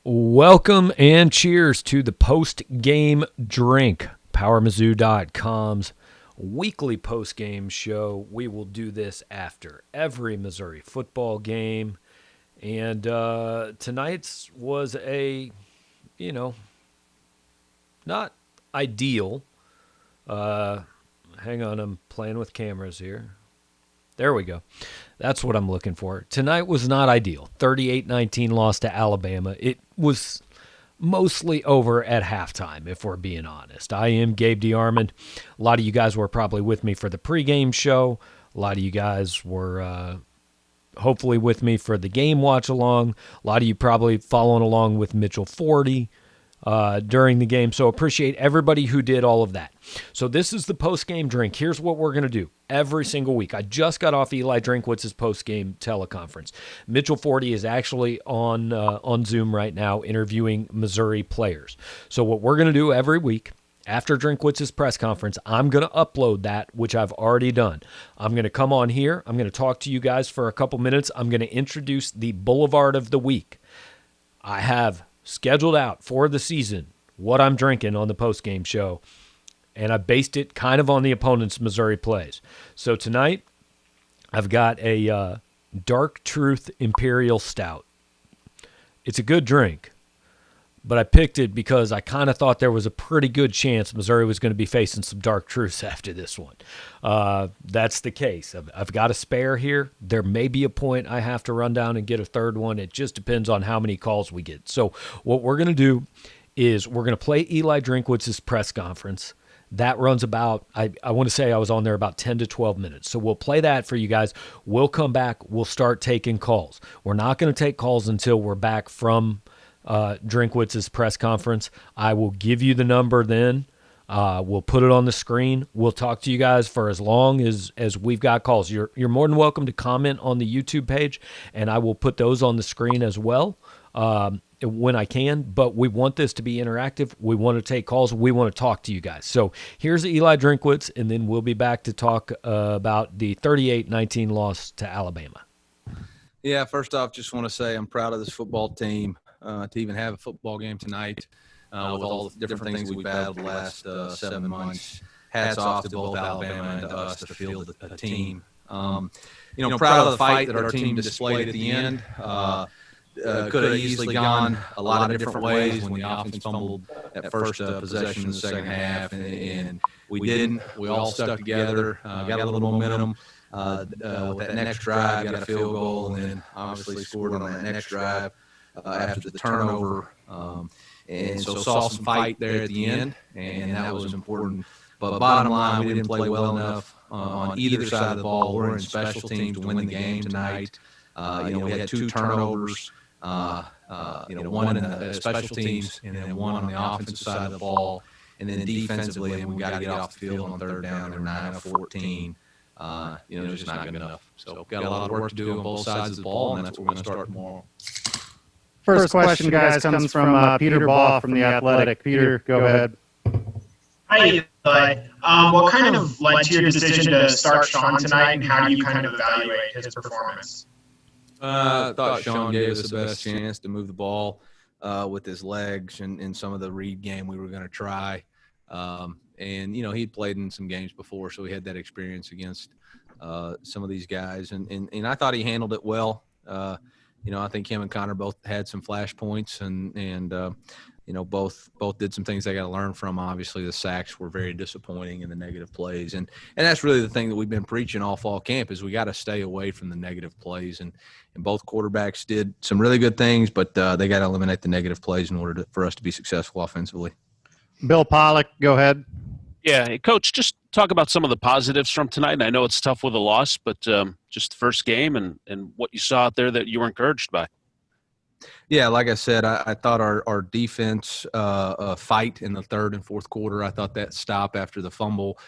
Welcome and cheers to the post-game drink, PowerMizzou.com's weekly post-game show. We will do this after every Missouri football game. And tonight's was not ideal. Hang on, I'm playing with cameras here. There we go. That's what I'm looking for. Tonight was not ideal. 38-19 loss to Alabama. It was mostly over at halftime, if we're being honest. I am Gabe DeArmond. A lot of you guys were probably with me for the pregame show. A lot of you guys were hopefully with me for the game watch along. A lot of you probably following along with Mitchell 40 during the game. So appreciate everybody who did all of that. So this is the post-game drink. Here's what we're going to do every single week. I just got off Eli Drinkwitz's post-game teleconference. Mitchell 40 is actually on Zoom right now interviewing Missouri players. So what we're going to do every week after Drinkwitz's press conference, I'm going to upload that, which I've already done. I'm going to come on here. I'm going to talk to you guys for a couple minutes. I'm going to introduce the Boulevard of the Week. I have scheduled out for the season what I'm drinking on the post-game show, and I based it kind of on the opponent's Missouri plays. So tonight, I've got a Dark Truth Imperial Stout. It's a good drink, but I picked it because I kind of thought there was a pretty good chance Missouri was going to be facing some dark truths after this one. That's the case. I've got a spare here. There may be a point I have to run down and get a third one. It just depends on how many calls we get. So what we're going to do is we're going to play Eli Drinkwitz's press conference. That runs about, I want to say I was on there about 10 to 12 minutes. So we'll play that for you guys. We'll come back. We'll start taking calls. We're not going to take calls until we're back from Drinkwitz's press conference. I will give you the number then. We'll put it on the screen. We'll talk to you guys for as long as we've got calls. You're more than welcome to comment on the YouTube page, and I will put those on the screen as well when I can. But we want this to be interactive. We want to take calls. We want to talk to you guys. So here's Eli Drinkwitz, and then we'll be back to talk about the 38-19 loss to Alabama. Yeah, first off, just want to say I'm proud of this football team. To even have a football game tonight with all the different things we've battled the last 7 months. Hats off to both Alabama and to us to field a team. Proud of the fight that our team displayed at the end. Could have easily gone a lot of different ways when the offense fumbled that first possession in the second half, and we didn't. We all stuck together, got a little momentum. With that next drive, got a field goal, and then obviously scored on that next drive. After the turnover, and so saw some fight there at the end, and that was important. But bottom line, we didn't play well enough on either side of the ball. We're in special teams to win the game tonight. We had 2 turnovers, one in the special teams and then one on the offensive side of the ball. And then defensively, and we got to get off the field on third down. They're 9 of 14. Just not good enough. So got a lot of work to do on both sides of the ball, and that's where we're going to start tomorrow. First question, guys, comes from Peter Baugh from The Athletic. Peter, go ahead. Hi, Eli. What kind of led to your decision to start Sean tonight, and how do you kind of evaluate his performance? I thought Sean gave us the best chance to move the ball with his legs and in some of the read game we were going to try. He'd played in some games before, so he had that experience against some of these guys. And I thought he handled it well. I think him and Connor both had some flash points and both did some things they got to learn from. Obviously, the sacks were very disappointing and the negative plays. And that's really the thing that we've been preaching all fall camp is we got to stay away from the negative plays. And both quarterbacks did some really good things, but they got to eliminate the negative plays in order for us to be successful offensively. Bill Pollock, go ahead. Yeah, hey, Coach, just talk about some of the positives from tonight. I know it's tough with a loss, but just the first game and what you saw out there that you were encouraged by. Yeah, like I said, I thought our defense fight in the third and fourth quarter, I thought that stop after the fumble,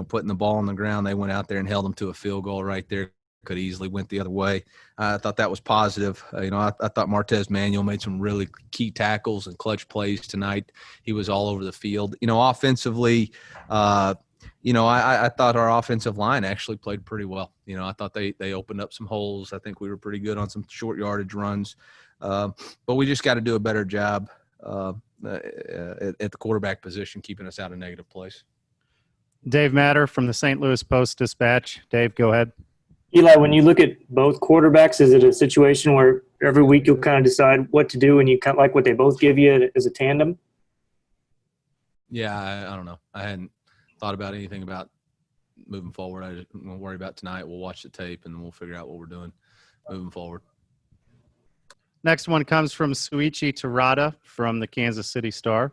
putting the ball on the ground, they went out there and held them to a field goal right there. Could easily went the other way. I thought that was positive. I thought Martez Manuel made some really key tackles and clutch plays tonight. He was all over the field. Offensively, I thought our offensive line actually played pretty well. I thought they opened up some holes. I think we were pretty good on some short yardage runs. But we just got to do a better job at the quarterback position, keeping us out of negative plays. Dave Matter from the St. Louis Post-Dispatch. Dave, go ahead. Eli, when you look at both quarterbacks, is it a situation where every week you'll kind of decide what to do and you kind of like what they both give you as a tandem? Yeah, I don't know. I hadn't thought about anything about moving forward. I just won't worry about tonight. We'll watch the tape, and then we'll figure out what we're doing moving forward. Next one comes from Suichi Terada from the Kansas City Star.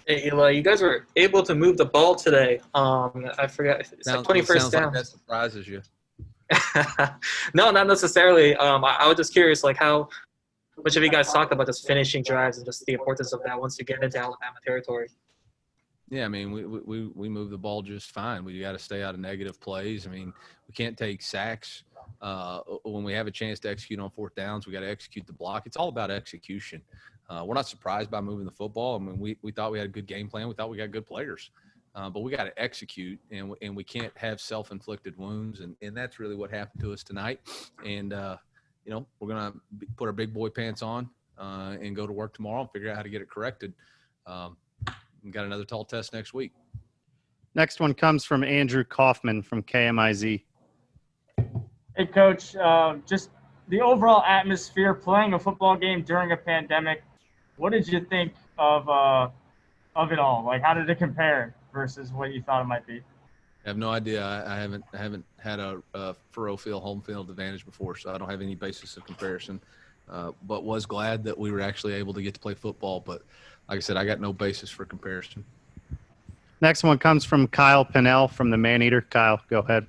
Hey, Eli, you guys were able to move the ball today. I forgot. It's like 21st sounds down. like that surprises you. No, not necessarily. I was just curious, like how much have you guys talked about just finishing drives and just the importance of that once you get into Alabama territory? Yeah, I mean, we move the ball just fine. We got to stay out of negative plays. I mean, we can't take sacks. When we have a chance to execute on fourth downs, we got to execute the block. It's all about execution. We're not surprised by moving the football. I mean, we thought we had a good game plan. We thought we got good players. But we got to execute, and we can't have self-inflicted wounds, and that's really what happened to us tonight. And, we're going to put our big boy pants on and go to work tomorrow and figure out how to get it corrected. We got another tall test next week. Next one comes from Andrew Kaufman from KMIZ. Hey, Coach, just the overall atmosphere playing a football game during a pandemic, what did you think of it all? Like, how did it compare versus what you thought it might be? I have no idea. I haven't had a furrow field home field advantage before, so I don't have any basis of comparison. But was glad that we were actually able to get to play football. But like I said, I got no basis for comparison. Next one comes from Kyle Pinnell from the Maneater. Kyle, go ahead.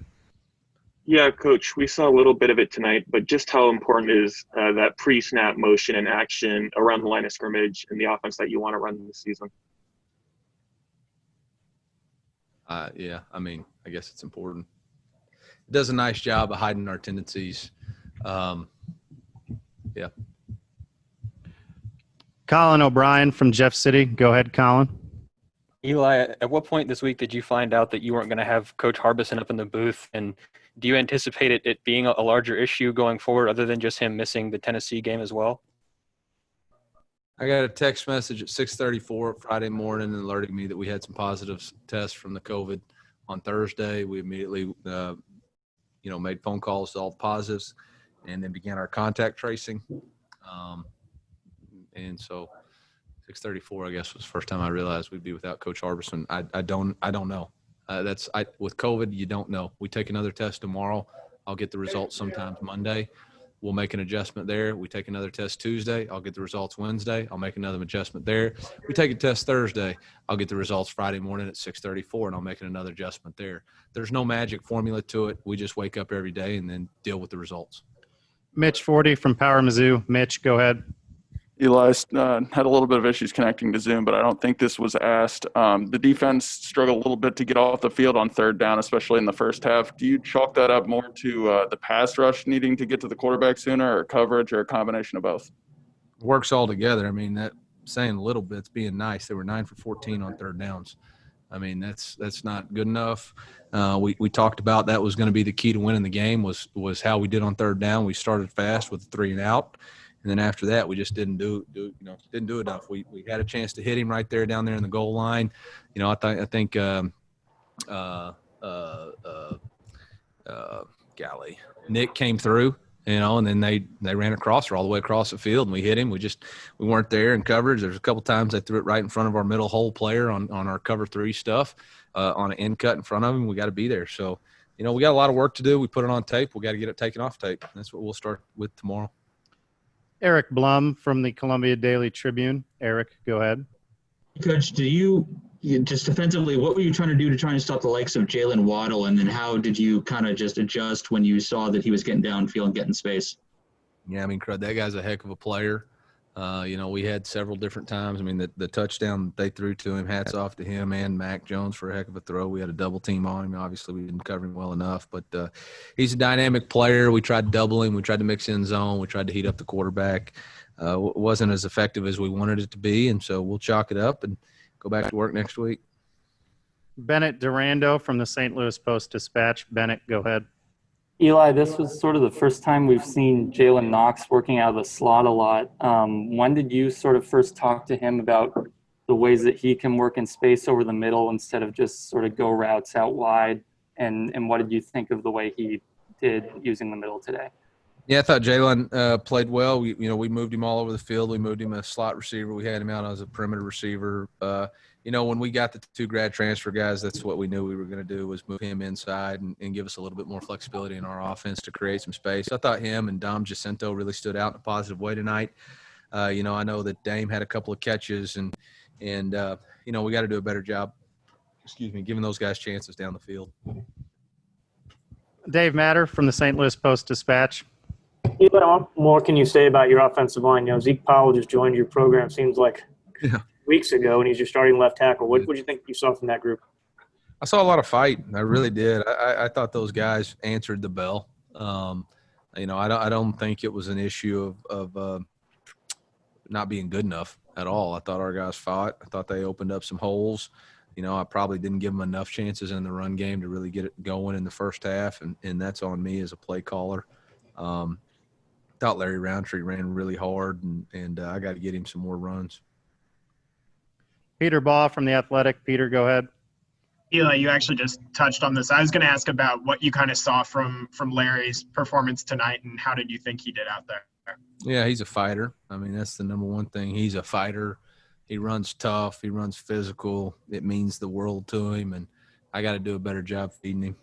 Yeah, Coach, we saw a little bit of it tonight, but just how important is that pre-snap motion and action around the line of scrimmage and the offense that you want to run this season? Yeah, I mean, I guess it's important. It does a nice job of hiding our tendencies. Yeah. Colin O'Brien from Jeff City. Go ahead, Colin. Eli, at what point this week did you find out that you weren't going to have Coach Harbison up in the booth? And do you anticipate it being a larger issue going forward other than just him missing the Tennessee game as well? I got a text message at 6:34 Friday morning alerting me that we had some positive tests from the COVID on Thursday. We immediately, made phone calls to all the positives and then began our contact tracing. And so 6:34, I guess, was the first time I realized we'd be without Coach Harbison. I don't know. With COVID, you don't know. We take another test tomorrow. I'll get the results sometimes Monday. We'll make an adjustment there. We take another test Tuesday. I'll get the results Wednesday. I'll make another adjustment there. We take a test Thursday. I'll get the results Friday morning at 6:34, and I'll make another adjustment there. There's no magic formula to it. We just wake up every day and then deal with the results. Mitch Forty from Power Mizzou. Mitch, go ahead. Eli had a little bit of issues connecting to Zoom, but I don't think this was asked. The defense struggled a little bit to get off the field on third down, especially in the first half. Do you chalk that up more to the pass rush needing to get to the quarterback sooner, or coverage, or a combination of both? Works all together. I mean, that saying a little bit's being nice. They were 9 for 14 on third downs. I mean, that's not good enough. We talked about that was going to be the key to winning the game was how we did on third down. We started fast with 3 and out. And then after that, we just didn't do enough. We had a chance to hit him right there down there in the goal line. I think Nick came through, and then they ran across her all the way across the field, and we hit him. We weren't there in coverage. There's a couple times they threw it right in front of our middle hole player on our cover 3 stuff on an end cut in front of him. We got to be there. So, we got a lot of work to do. We put it on tape. We got to get it taken off tape. That's what we'll start with tomorrow. Eric Blum from the Columbia Daily Tribune. Eric, go ahead. Coach, you just defensively, what were you trying to do to try and stop the likes of Jalen Waddle? And then how did you kind of just adjust when you saw that he was getting downfield and getting space? Yeah, I mean, Crud, that guy's a heck of a player. We had several different times. I mean, the touchdown they threw to him, hats off to him and Mac Jones for a heck of a throw. We had a double team on him. Obviously, we didn't cover him well enough, but he's a dynamic player. We tried to double him. We tried to mix in zone. We tried to heat up the quarterback. It wasn't as effective as we wanted it to be, and so we'll chalk it up and go back to work next week. Bennett Durando from the St. Louis Post-Dispatch. Bennett, go ahead. Eli, this was sort of the first time we've seen Jalen Knox working out of the slot a lot. When did you sort of first talk to him about the ways that he can work in space over the middle instead of just sort of go routes out wide? And what did you think of the way he did using the middle today? Yeah, I thought Jalen played well. We moved him all over the field. We moved him a slot receiver. We had him out as a perimeter receiver. When we got the 2 grad transfer guys, that's what we knew we were going to do, was move him inside and give us a little bit more flexibility in our offense to create some space. I thought him and Dom Jacinto really stood out in a positive way tonight. I know that Dame had a couple of catches, and we got to do a better job, giving those guys chances down the field. Dave Matter from the St. Louis Post-Dispatch. What more can you say about your offensive line? Zeke Powell just joined your program, seems like weeks ago, and he's your starting left tackle. What do you think you saw from that group? I saw a lot of fight. I really did. I thought those guys answered the bell. I don't think it was an issue of not being good enough at all. I thought our guys fought. I thought they opened up some holes. I probably didn't give them enough chances in the run game to really get it going in the first half, and that's on me as a play caller. Thought Larry Roundtree ran really hard, and I got to get him some more runs. Peter Baugh from The Athletic. Peter, go ahead. Eli, you actually just touched on this. I was going to ask about what you kind of saw from Larry's performance tonight, and how did you think he did out there? Yeah, he's a fighter. I mean, that's the number one thing. He's a fighter. He runs tough. He runs physical. It means the world to him, and I got to do a better job feeding him.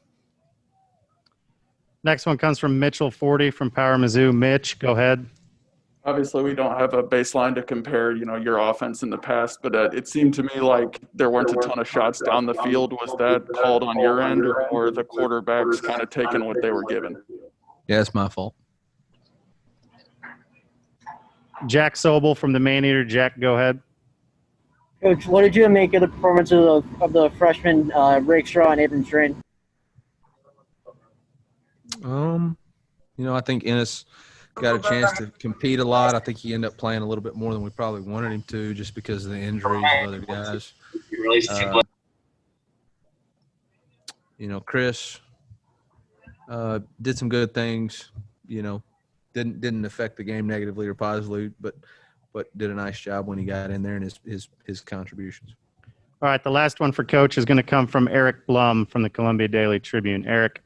Next one comes from Mitchell 40 from Power Mizzou. Mitch, go ahead. Obviously, we don't have a baseline to compare, your offense in the past, but it seemed to me like there weren't a ton of shots down the field. Was that called on your end, or the quarterbacks kind of taking what they were given? Yeah, it's my fault. Jack Sobel from the Man-Eater. Jack, go ahead. Coach, what did you make of the performances of the freshmen Rakestraw and Abrams Drain? I think Ennis got a chance to compete a lot. I think he ended up playing a little bit more than we probably wanted him to, just because of the injuries of other guys. Chris did some good things. Didn't affect the game negatively or positively, but did a nice job when he got in there and his contributions. All right, the last one for Coach is going to come from Eric Blum from the Columbia Daily Tribune. Eric.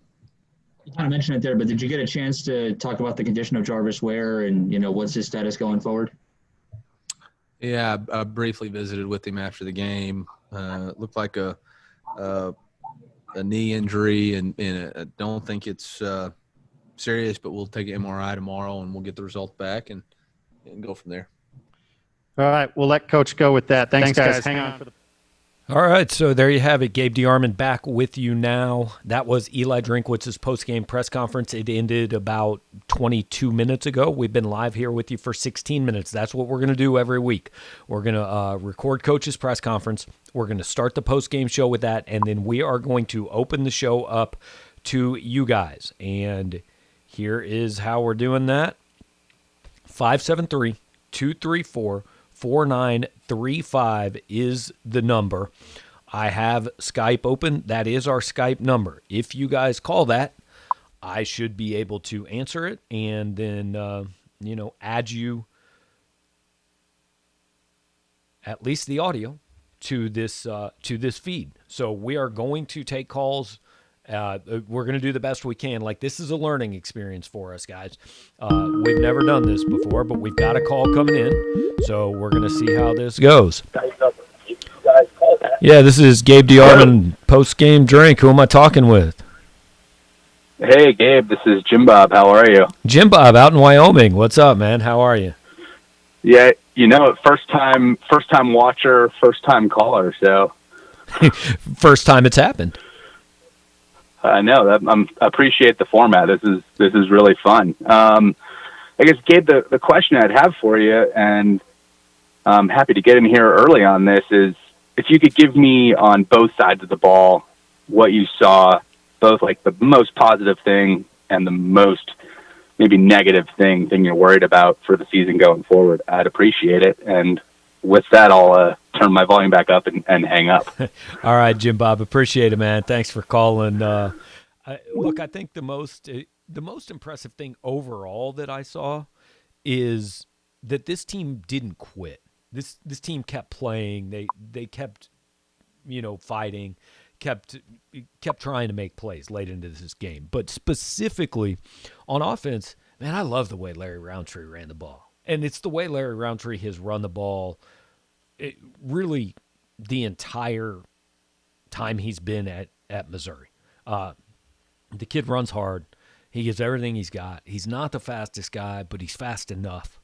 You kind of mentioned it there, but did you get a chance to talk about the condition of Jarvis Ware and, what's his status going forward? Yeah, I briefly visited with him after the game. It looked like a knee injury, and I don't think it's serious, but we'll take an MRI tomorrow, and we'll get the result back and go from there. All right, we'll let Coach go with that. Thanks guys. Hang on for the – All right, so there you have it. Gabe DeArmond back with you now. That was Eli Drinkwitz's post-game press conference. It ended about 22 minutes ago. We've been live here with you for 16 minutes. That's what we're going to do every week. We're going to record Coach's press conference. We're going to start the post-game show with that, and then we are going to open the show up to you guys. And here is how we're doing that. 573-234-4935 is the number. I have Skype open. That is our Skype number. If you guys call that, I should be able to answer it and then, add you, at least the audio, to this feed. So we are going to take calls. We're going to do the best we can. Like, this is a learning experience for us, guys. We've never done this before, but we've got a call coming in, so we're going to see how this goes. Yeah, this is Gabe DeArmond, post-game drink. Who am I talking with? Hey, Gabe, this is Jim Bob. How are you? Jim Bob out in Wyoming. What's up, man? How are you? Yeah, first time watcher, first time caller, so. First time it's happened. I know that. I appreciate the format. This is really fun. I guess, Gabe, the question I'd have for you, and I'm happy to get in here early on this, is if you could give me on both sides of the ball what you saw, both like the most positive thing and the most maybe negative thing you're worried about for the season going forward, I'd appreciate it. And with that, I'll turn my volume back up and hang up. All right, Jim Bob, appreciate it, man. Thanks for calling. Look, I think the most the most impressive thing overall that I saw is that this team didn't quit. This team kept playing. They kept, fighting, kept trying to make plays late into this game. But specifically on offense, man, I love the way Larry Roundtree ran the ball. And it's the way Larry Roundtree has run the ball really the entire time he's been at Missouri. The kid runs hard. He gives everything he's got. He's not the fastest guy, but he's fast enough.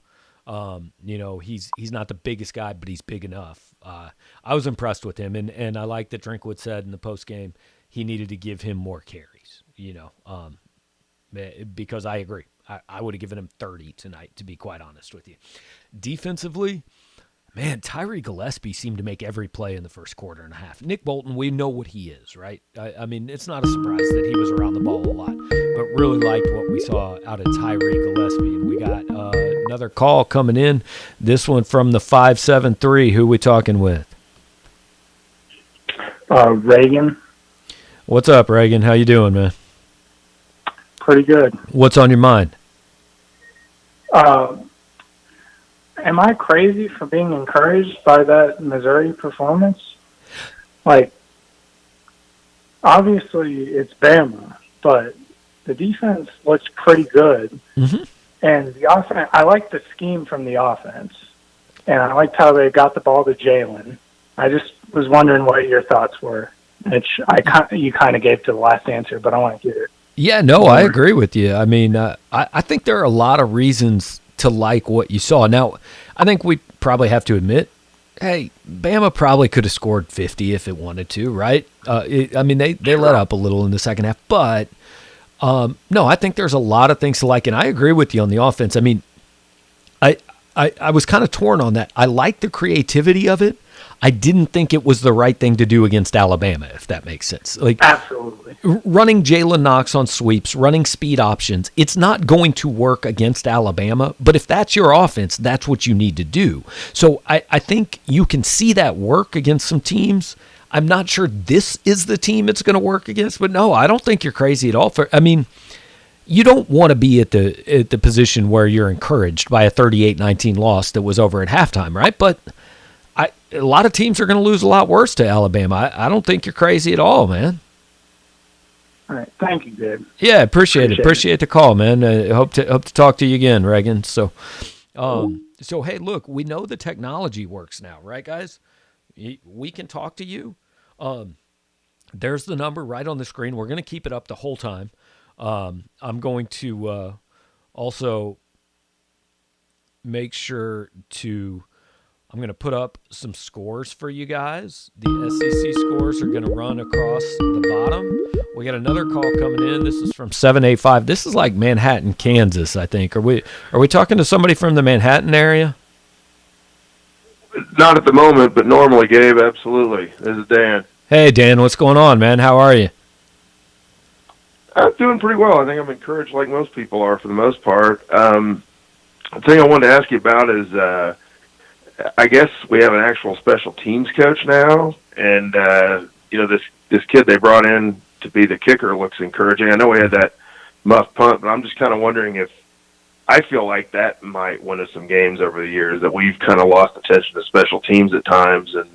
He's not the biggest guy, but he's big enough. I was impressed with him, and I like that Drinkwood said in the post game he needed to give him more carries. Because I agree. I would have given him 30 tonight, to be quite honest with you. Defensively, man, Tyree Gillespie seemed to make every play in the first quarter and a half. Nick Bolton, we know what he is, right? I mean, it's not a surprise that he was around the ball a lot, but really liked what we saw out of Tyree Gillespie. And we got another call coming in. This one from the 573. Who we talking with? Reagan. What's up, Reagan? How you doing, man? Pretty good. What's on your mind? Am I crazy for being encouraged by that Missouri performance? Like, obviously it's Bama, but the defense looks pretty good. Mm-hmm. And the offense, I like the scheme from the offense. And I liked how they got the ball to Jalen. I just was wondering what your thoughts were, which you kind of gave to the last answer, but I want to hear it. Yeah, no, I agree with you. I mean, I think there are a lot of reasons to like what you saw. Now, I think we probably have to admit, hey, Bama probably could have scored 50 if it wanted to, right? They let up a little in the second half, but no, I think there's a lot of things to like, and I agree with you on the offense. I mean, I was kind of torn on that. I like the creativity of it. I didn't think it was the right thing to do against Alabama, if that makes sense. Like, absolutely. Running Jalen Knox on sweeps, running speed options, it's not going to work against Alabama, but if that's your offense, that's what you need to do. So I think you can see that work against some teams. I'm not sure this is the team it's going to work against, but no, I don't think you're crazy at all. You don't want to be at the position where you're encouraged by a 38-19 loss that was over at halftime, right? But a lot of teams are going to lose a lot worse to Alabama. I don't think you're crazy at all, man. All right. Thank you, Gabe. Yeah, appreciate it. Appreciate the call, man. Hope to talk to you again, Reagan. So hey, look, we know the technology works now, right, guys? We can talk to you. There's the number right on the screen. We're going to keep it up the whole time. I'm going to also make sure to I'm going to put up some scores for you guys. The SEC scores are going to run across the bottom. We got another call coming in. This is from 785. This is like Manhattan, Kansas, I think. Are we talking to somebody from the Manhattan area? Not at the moment, but normally, Gabe, absolutely. This is Dan. Hey, Dan, what's going on, man? How are you? I'm doing pretty well. I think I'm encouraged like most people are for the most part. The thing I wanted to ask you about is I guess we have an actual special teams coach now, and this kid they brought in to be the kicker looks encouraging. I know we had that muff punt, but I'm just kind of wondering if I feel like that might win us some games over the years, that we've kind of lost attention to special teams at times, and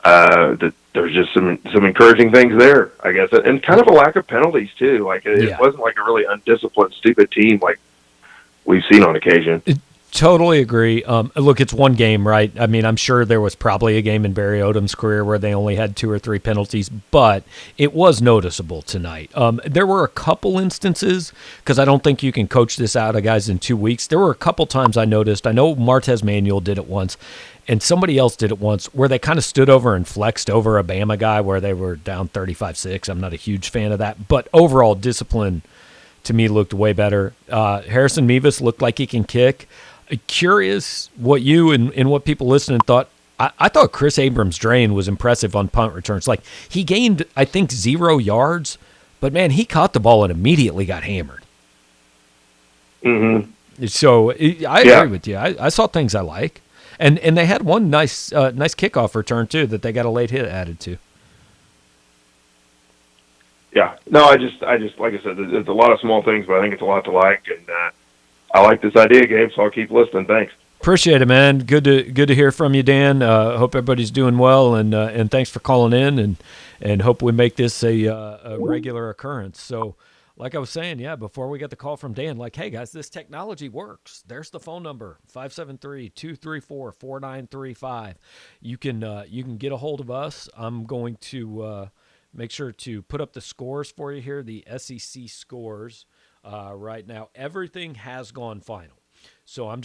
that there's just some encouraging things there, I guess, and kind of a lack of penalties too. Like it wasn't like a really undisciplined, stupid team like we've seen on occasion. Totally agree. Look, it's one game, right? I mean, I'm sure there was probably a game in Barry Odom's career where they only had 2 or 3 penalties, but it was noticeable tonight. There were a couple instances, because I don't think you can coach this out of guys in 2 weeks. There were a couple times I noticed. I know Martez Manuel did it once, and somebody else did it once, where they kind of stood over and flexed over a Bama guy where they were down 35-6. I'm not a huge fan of that, but overall discipline to me looked way better. Harrison Mevis looked like he can kick. Curious what you and what people listening thought. I thought Chris Abrams-Drain was impressive on punt returns. Like, he gained, I think, 0 yards, but, man, he caught the ball and immediately got hammered. Mm-hmm. So I agree with you. I saw things I like. And they had one nice kickoff return, too, that they got a late hit added to. Yeah. No, I just like I said, there's a lot of small things, but I think it's a lot to like, and I like this idea, Gabe. So I'll keep listening. Thanks. Appreciate it, man. Good to hear from you, Dan. Hope everybody's doing well, and thanks for calling in, and hope we make this a regular occurrence. So, like I was saying, yeah, before we get the call from Dan, like, hey guys, this technology works. There's the phone number, 573-234-4935. You can get a hold of us. I'm going to make sure to put up the scores for you here, the SEC scores right now. Everything has gone final. So I'm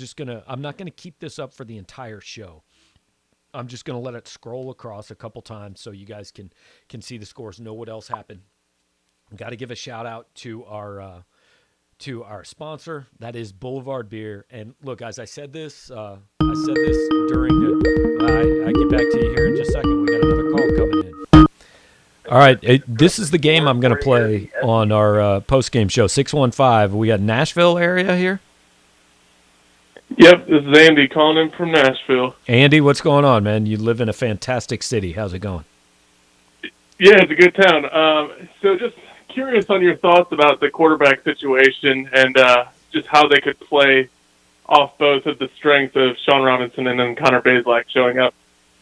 not gonna keep this up for the entire show. I'm just gonna let it scroll across a couple times so you guys can see the scores, know what else happened. Got to give a shout out to our sponsor, that is Boulevard Beer. And look, guys, I said this during I get back to you here in just a second. We got another call coming in. All right, this is the game I'm gonna play on our post game show. 615. We got Nashville area here. Yep, this is Andy calling in from Nashville. Andy, what's going on, man? You live in a fantastic city. How's it going? Yeah, it's a good town. So just curious on your thoughts about the quarterback situation and just how they could play off both of the strengths of Sean Robinson and then Connor Bazelak showing up.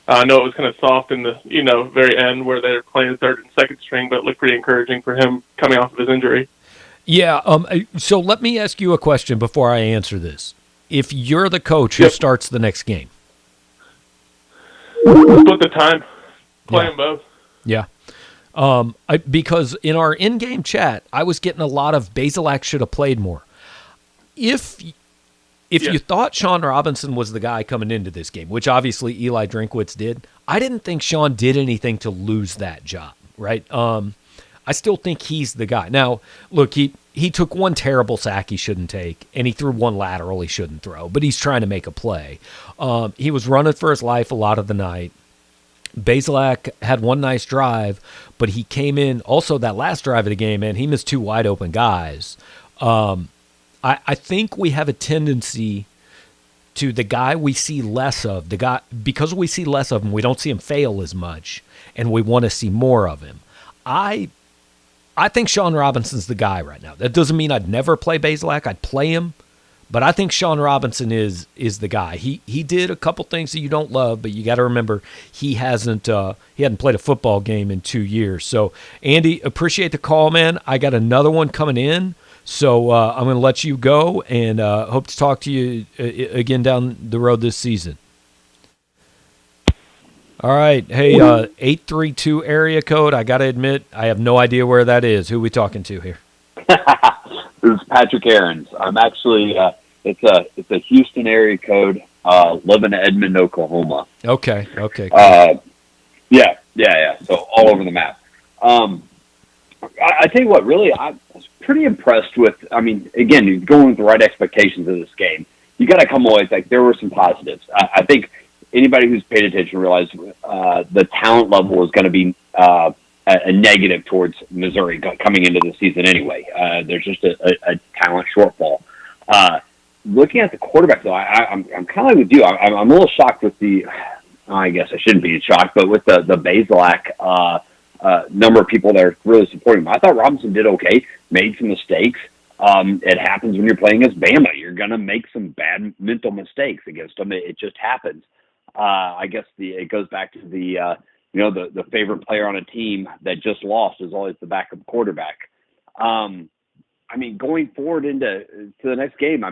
I know it was kind of soft in the very end where they were playing third and second string, but it looked pretty encouraging for him coming off of his injury. Yeah. So let me ask you a question before I answer this. If you're the coach, who starts the next game? Split the time. Play them both. Yeah. Because in our in-game chat, I was getting a lot of Bazelak should have played more. If you thought Sean Robinson was the guy coming into this game, which obviously Eli Drinkwitz did, I didn't think Sean did anything to lose that job, right? I still think he's the guy. Now, look, he took one terrible sack he shouldn't take, and he threw one lateral he shouldn't throw, but he's trying to make a play. He was running for his life a lot of the night. Bazelak had one nice drive, but he came in, also that last drive of the game, man, he missed two wide open guys. I think we have a tendency to the guy we see less of, because we see less of him, we don't see him fail as much, and we want to see more of him. I think Sean Robinson's the guy right now. That doesn't mean I'd never play Bazelak. I'd play him, but I think Sean Robinson is the guy. He did a couple things that you don't love, but you got to remember he hadn't played a football game in 2 years. So Andy, appreciate the call, man. I got another one coming in, so I'm going to let you go and hope to talk to you again down the road this season. All right. Hey, 832 area code. I got to admit, I have no idea where that is. Who are we talking to here? This is Patrick Aarons. I'm actually, it's a Houston area code, live in Edmond, Oklahoma. Okay. Cool. Yeah. So all over the map. I tell you what, really, I was pretty impressed with, again, going with the right expectations of this game. You got to come away, like, there were some positives. I think anybody who's paid attention realized the talent level is going to be a negative towards Missouri coming into the season anyway. There's just a talent shortfall. Looking at the quarterback, though, I'm kind of like with you. I'm a little shocked with I guess I shouldn't be shocked, but with the Bazelak number of people that are really supporting him. I thought Robinson did okay, made some mistakes. It happens when you're playing against Bama. You're going to make some bad mental mistakes against them. It just happens. I guess it goes back to the favorite player on a team that just lost is always the backup quarterback. Going forward to the next game, I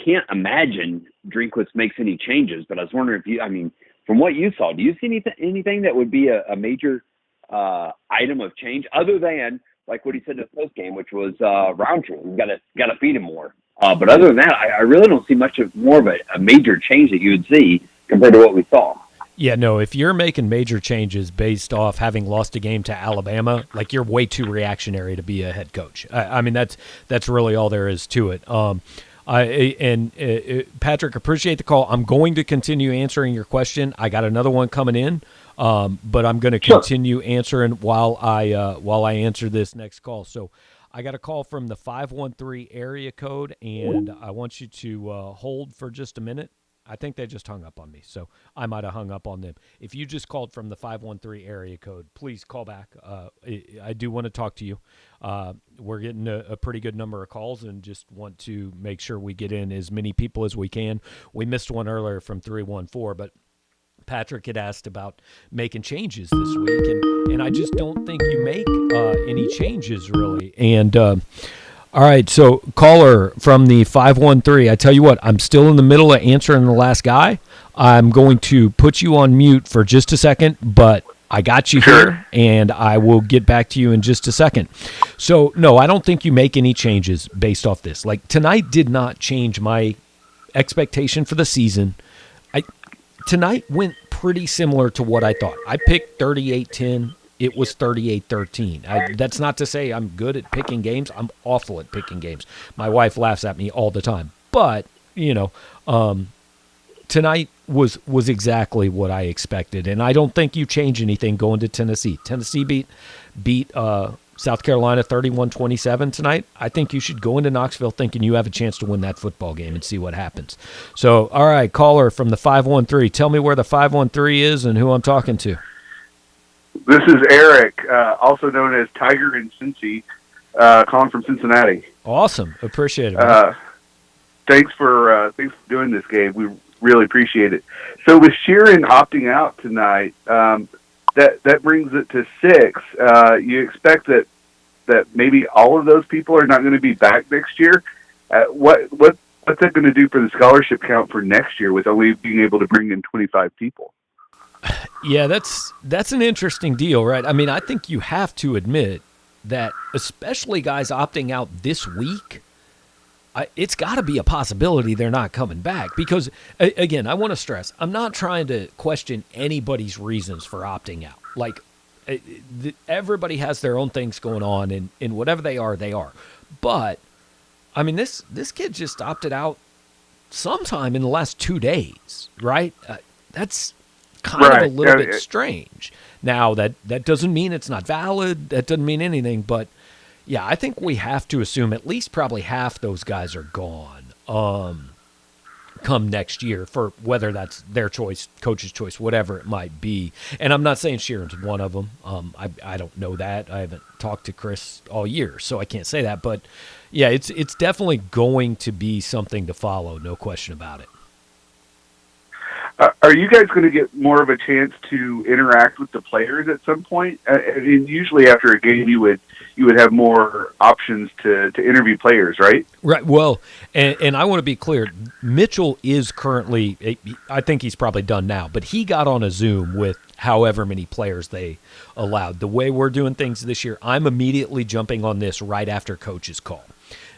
can't imagine Drinkwitz makes any changes, but I was wondering if from what you saw, do you see anything that would be a major item of change other than like what he said in the post game, which was Roundtree? We've got to feed him more. But other than that, I really don't see much more of a major change that you would see compared to what we saw. Yeah, no, if you're making major changes based off having lost a game to Alabama, like you're way too reactionary to be a head coach. That's really all there is to it. Patrick, appreciate the call. I'm going to continue answering your question. I got another one coming in, but I'm going to continue answering while I answer this next call. So I got a call from the 513 area code, and I want you to hold for just a minute. I think they just hung up on me, so I might have hung up on them. If you just called from the 513 area code, please call back. I do want to talk to you. We're getting a pretty good number of calls and just want to make sure we get in as many people as we can. We missed one earlier from 314, but Patrick had asked about making changes this week, and I just don't think you make any changes, really. And all right, so caller from the 513, I tell you what, I'm still in the middle of answering the last guy. I'm going to put you on mute for just a second, but I got you here, and I will get back to you in just a second. So, no, I don't think you make any changes based off this. Like, tonight did not change my expectation for the season. Tonight went pretty similar to what I thought. I picked 38-10. It was 38-13. That's not to say I'm good at picking games. I'm awful at picking games. My wife laughs at me all the time. But, tonight was exactly what I expected. And I don't think you change anything going to Tennessee. Tennessee beat South Carolina 31-27 tonight. I think you should go into Knoxville thinking you have a chance to win that football game and see what happens. So, all right, caller from the 513. Tell me where the 513 is and who I'm talking to. This is Eric, also known as Tiger in Cincy, calling from Cincinnati. Awesome. Appreciate it, man. Thanks for doing this, Gabe. We really appreciate it. So with Sheeran opting out tonight, that brings it to 6. You expect that maybe all of those people are not going to be back next year. What's that going to do for the scholarship count for next year with only being able to bring in 25 people? Yeah, that's an interesting deal, right? I mean, I think you have to admit that, especially guys opting out this week, it's got to be a possibility they're not coming back. Because, again, I want to stress, I'm not trying to question anybody's reasons for opting out. Like, everybody has their own things going on, and whatever they are, they are. But, I mean, this kid just opted out sometime in the last 2 days, right? That's kind of a little bit strange. Now, that doesn't mean it's not valid. That doesn't mean anything. But, yeah, I think we have to assume at least probably half those guys are gone come next year, for whether that's their choice, coach's choice, whatever it might be. And I'm not saying Sheeran's one of them. I don't know that. I haven't talked to Chris all year, so I can't say that. But, yeah, it's definitely going to be something to follow, no question about it. Are you guys going to get more of a chance to interact with the players at some point? And usually after a game, you would have more options to interview players, right? Right. Well, and I want to be clear. Mitchell is currently, I think he's probably done now, but he got on a Zoom with however many players they allowed. The way we're doing things this year, I'm immediately jumping on this right after coach's call.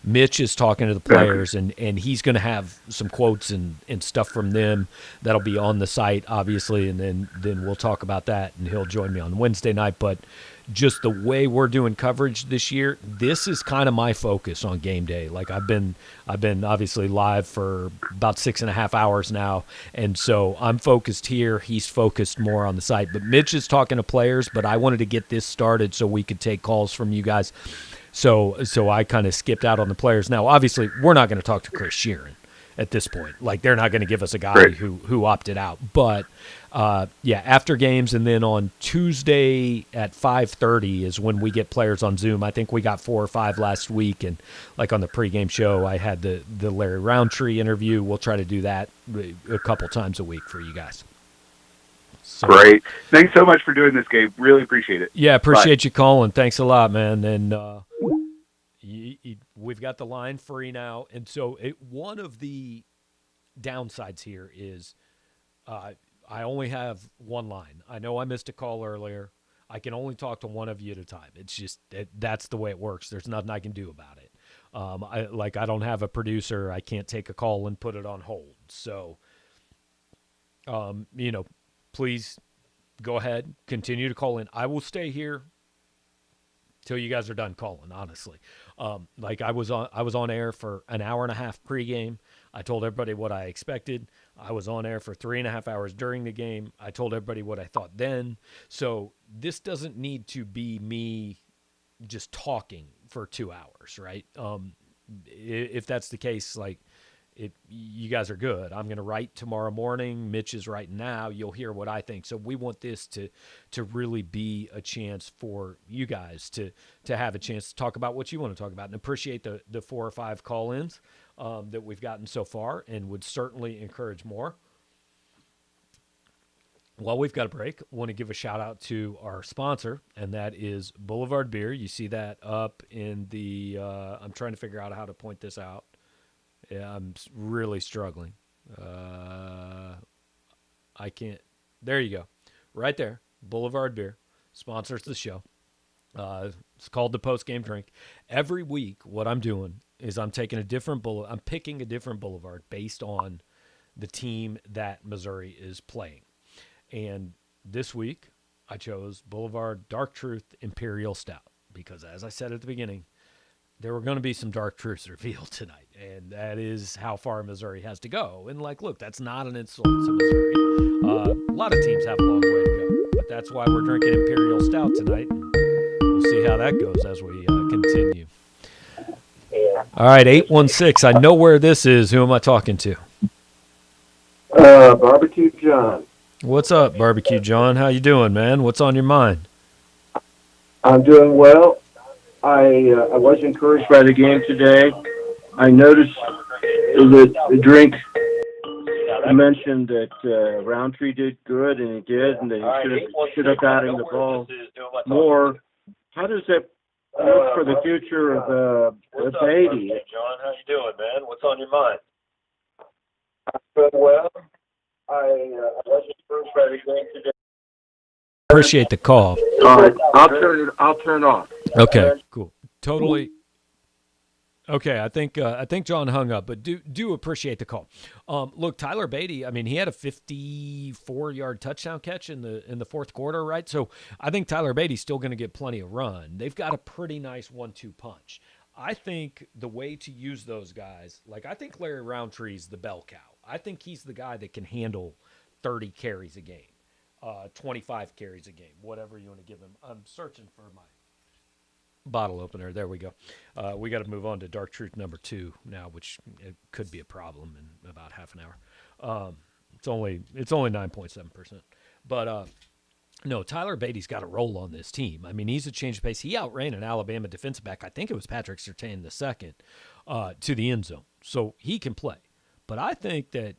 Mitch is talking to the players, and he's going to have some quotes and stuff from them that'll be on the site, obviously, and then we'll talk about that, and he'll join me on Wednesday night. But just the way we're doing coverage this year, this is kind of my focus on game day. Like I've been obviously live for about 6.5 hours now, and so I'm focused here. He's focused more on the site. But Mitch is talking to players, but I wanted to get this started so we could take calls from you guys. So I kind of skipped out on the players. Now, obviously, we're not going to talk to Chris Sheeran at this point. Like, they're not going to give us a guy who opted out. But, yeah, after games and then on Tuesday at 5:30 is when we get players on Zoom. I think we got 4 or 5 last week. And, like, on the pregame show, I had the Larry Roundtree interview. We'll try to do that a couple times a week for you guys. So, great. Thanks so much for doing this, Gabe. Really appreciate it. Yeah, appreciate you calling. Thanks a lot, man. And we've got the line free now. And so one of the downsides here is I only have one line. I know I missed a call earlier. I can only talk to one of you at a time. It's just that's the way it works. There's nothing I can do about it. I don't have a producer. I can't take a call and put it on hold. So, please go ahead, continue to call in. I will stay here till you guys are done calling, honestly. I was on air for an hour and a half pregame. I told everybody what I expected. I was on air for 3.5 hours during the game. I told everybody what I thought then. So this doesn't need to be me just talking for 2 hours, right? If that's the case, you guys are good. I'm going to write tomorrow morning. Mitch is writing now. You'll hear what I think. So we want this to really be a chance for you guys to have a chance to talk about what you want to talk about, and appreciate the 4 or 5 call-ins that we've gotten so far, and would certainly encourage more. Well, we've got a break. I want to give a shout out to our sponsor, and that is Boulevard Beer. You see that up in the I'm trying to figure out how to point this out. Yeah, I'm really struggling. I can't. There you go. Right there. Boulevard Beer sponsors the show. It's called the Post Game Drink. Every week, what I'm doing is I'm taking I'm picking a different boulevard based on the team that Missouri is playing. And this week, I chose Boulevard Dark Truth Imperial Stout because, as I said at the beginning, there were going to be some dark truths revealed tonight, and that is how far Missouri has to go. And, look, that's not an insult to Missouri. A lot of teams have a long way to go, but that's why we're drinking Imperial Stout tonight. And we'll see how that goes as we continue. All right, 816. I know where this is. Who am I talking to? Barbecue John. What's up, Barbecue John? How you doing, man? What's on your mind? I'm doing well. I was encouraged by the game today. I noticed that the drink mentioned that Roundtree did good, and he did, and that he should have batting the ball more. How does that look for the future of Beatty? John, how you doing, man? What's on your mind? I'm doing well. I was encouraged by the game today. Appreciate the call. All right, I'll turn off. Okay, cool. Totally. Okay, I think John hung up, but do appreciate the call. Look, Tyler Beatty, I mean, he had a 54-yard touchdown catch in the fourth quarter, right? So I think Tyler Beatty's still going to get plenty of run. They've got a pretty nice 1-2 punch. I think the way to use those guys, I think Larry Roundtree's the bell cow. I think he's the guy that can handle 30 carries a game, 25 carries a game, whatever you want to give him. I'm searching for my bottle opener. There we go. We got to move on to Dark Truth number 2 now, which it could be a problem in about half an hour. It's only 9.7%. But no, Tyler Beatty's got a roll on this team. I mean, he's a change of pace. He outran an Alabama defensive back, I think it was Patrick Surtain II, to the end zone. So he can play. But I think that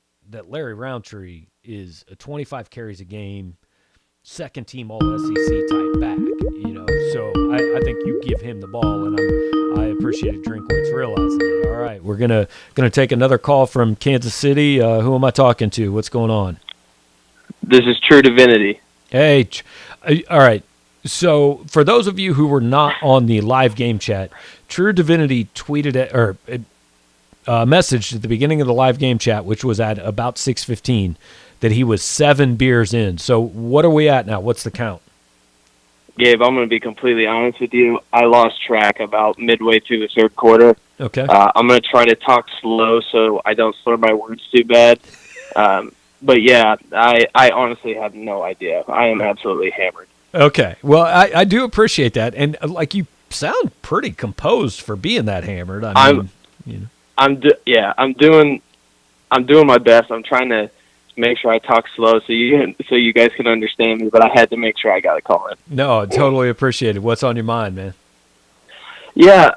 Larry Roundtree is a 25 carries a game, second team all SEC type back, So I think you give him the ball, and I appreciate Drinkwitz realizing it. All right, we're gonna take another call from Kansas City. Who am I talking to? What's going on? This is True Divinity. Hey, all right. So for those of you who were not on the live game chat, True Divinity tweeted messaged at the beginning of the live game chat, which was at about 6:15, that he was 7 beers in. So what are we at now? What's the count? Gabe, I'm going to be completely honest with you. I lost track about midway through the third quarter. Okay. I'm going to try to talk slow so I don't slur my words too bad. But yeah, I honestly have no idea. I am absolutely hammered. Okay. Well, I do appreciate that. And you sound pretty composed for being that hammered. I'm doing my best. I'm trying to make sure I talk slow so you guys can understand me, but I had to make sure I got a call in. No, totally appreciate it. What's on your mind, man? Yeah,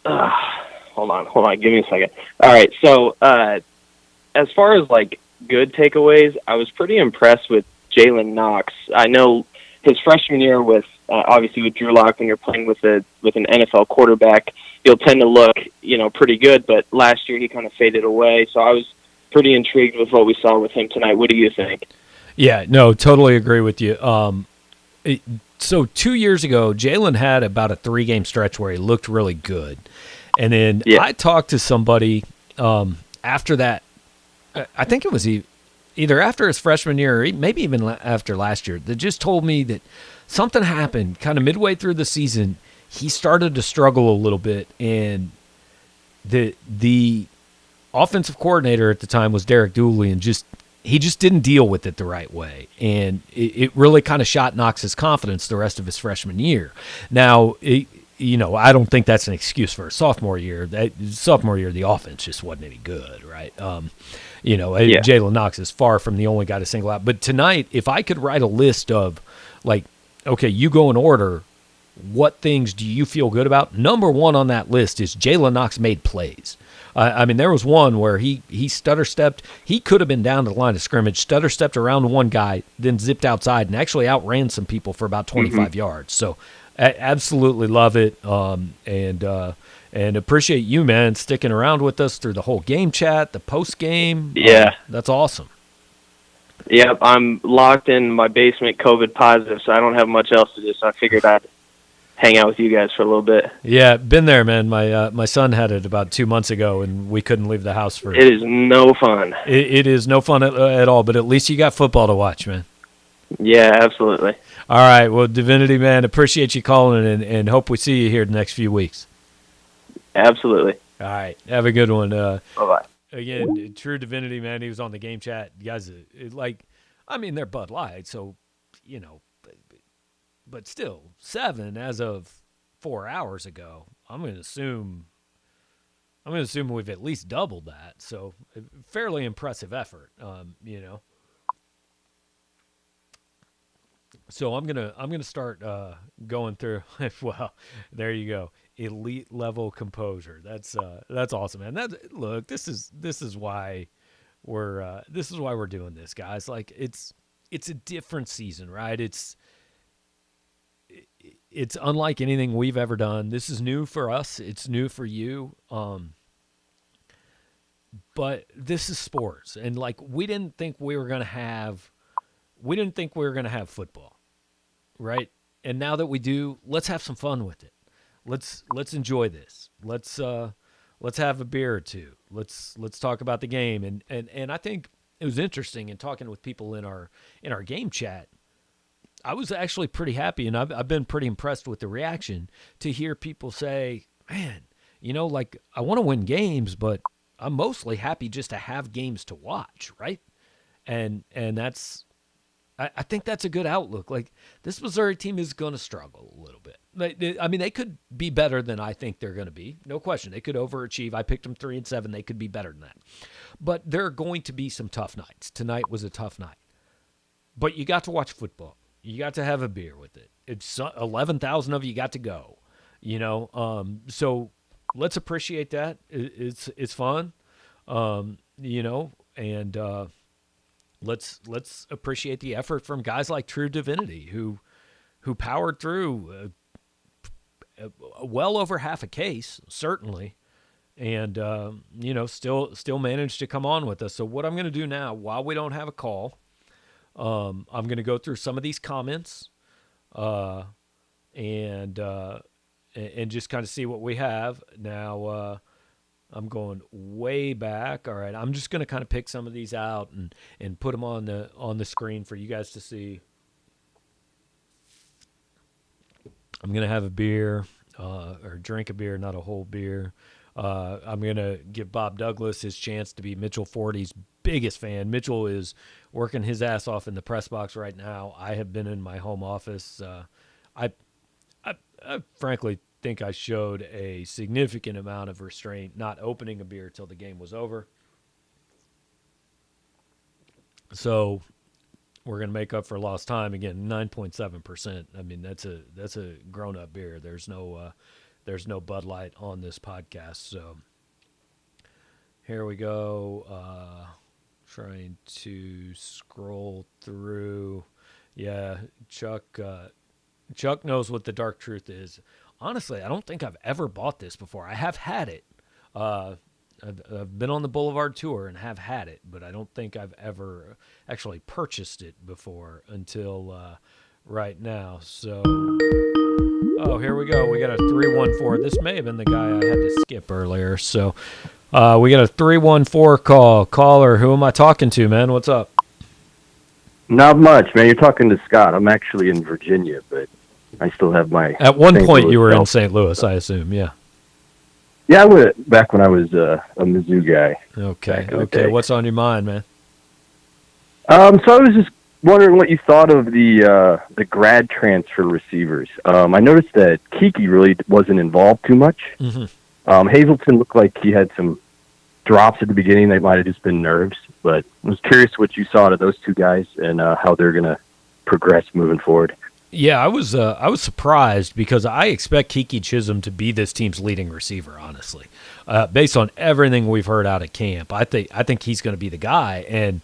hold on, give me a second. All right, so as far as good takeaways, I was pretty impressed with Jalen Knox. I know his freshman year with obviously with Drew Lock, when you're playing with an NFL quarterback, you'll tend to look, pretty good, but last year he kind of faded away. So I was pretty intrigued with what we saw with him tonight. What do you think? Yeah, no, totally agree with you. So 2 years ago, Jalen had about a 3-game stretch where he looked really good. And then I talked to somebody after that. I think it was either after his freshman year or maybe even after last year, that just told me that something happened kind of midway through the season. He started to struggle a little bit, and the offensive coordinator at the time was Derek Dooley, and he just didn't deal with it the right way. And it really kind of shot Knox's confidence the rest of his freshman year. Now, I don't think that's an excuse for a sophomore year. Sophomore year, the offense just wasn't any good, right? Jalen Knox is far from the only guy to single out. But tonight, if I could write a list of, like, okay, you go in order, what things do you feel good about? Number one on that list is Jalen Knox made plays. There was one where he stutter-stepped. He could have been down to the line of scrimmage, stutter-stepped around one guy, then zipped outside and actually outran some people for about 25 yards. So absolutely love it, and appreciate you, man, sticking around with us through the whole game chat, the post-game. Yeah. That's awesome. Yep, I'm locked in my basement, COVID positive, so I don't have much else to do, so I figured I'd hang out with you guys for a little bit. Yeah, been there, man. My son had it about 2 months ago, and we couldn't leave the house for it. It is no fun. It is no fun at all, but at least you got football to watch, man. Yeah, absolutely. All right, well, Divinity, man, appreciate you calling, and hope we see you here the next few weeks. Absolutely. All right, have a good one. Bye-bye. Again, True Divinity, man, he was on the game chat. You guys, they're Bud Light, so, but still, 7 as of 4 hours ago. I'm going to assume we've at least doubled that. So, fairly impressive effort, So I'm gonna start going through. Well, there you go, elite level composure. That's awesome, man. This is why we're doing this, guys. Like it's a different season, right? It's unlike anything we've ever done. This is new for us. It's new for you. But this is sports, and we didn't think we were gonna have football. Right? And now that we do, let's have some fun with it. Let's enjoy this. Let's have a beer or two. Let's talk about the game. And I think it was interesting in talking with people in our game chat. I was actually pretty happy, and I've been pretty impressed with the reaction to hear people say, man, I want to win games, but I'm mostly happy just to have games to watch, right? And that's I think that's a good outlook. Like, this Missouri team is going to struggle a little bit. They could be better than I think they're going to be. No question. They could overachieve. I picked them 3-7. They could be better than that. But there are going to be some tough nights. Tonight was a tough night. But you got to watch football. You got to have a beer with it. It's 11,000 of you got to go. So let's appreciate that. It's fun. Let's appreciate the effort from guys like True Divinity who powered through well over half a case, certainly, and still managed to come on with us. So what I'm going to do now, while we don't have a call, I'm going to go through some of these comments and just kind of see what we have now. I'm going way back. All right, I'm just going to kind of pick some of these out and put them on the screen for you guys to see. I'm going to have a beer or drink a beer, not a whole beer. I'm going to give Bob Douglas his chance to be Mitchell Forty's biggest fan. Mitchell is working his ass off in the press box right now. I have been in my home office. I frankly think I showed a significant amount of restraint not opening a beer till the game was over. So we're going to make up for lost time again. 9.7%. That's a grown-up beer. There's no Bud Light on this podcast. So here we go. Trying to scroll through. Yeah, Chuck knows what the dark truth is. Honestly, I don't think I've ever bought this before. I have had it. I've been on the Boulevard tour and have had it, but I don't think I've ever actually purchased it before until right now. So, here we go. We got a 314. This may have been the guy I had to skip earlier. So, we got a 314 call. Caller, who am I talking to, man? What's up? Not much, man. You're talking to Scott. I'm actually in Virginia, but I still have my... At one point, you were in St. Louis, I assume, yeah. Yeah, I went back when I was a Mizzou guy. Okay. What's on your mind, man? So I was just wondering what you thought of the grad transfer receivers. I noticed that Kiki really wasn't involved too much. Hazleton looked like he had some drops at the beginning. They might have just been nerves, but I was curious what you saw out of those two guys and how they're going to progress moving forward. Yeah, I was surprised because I expect Kiki Chisholm to be this team's leading receiver. Honestly, based on everything we've heard out of camp, I think he's going to be the guy. And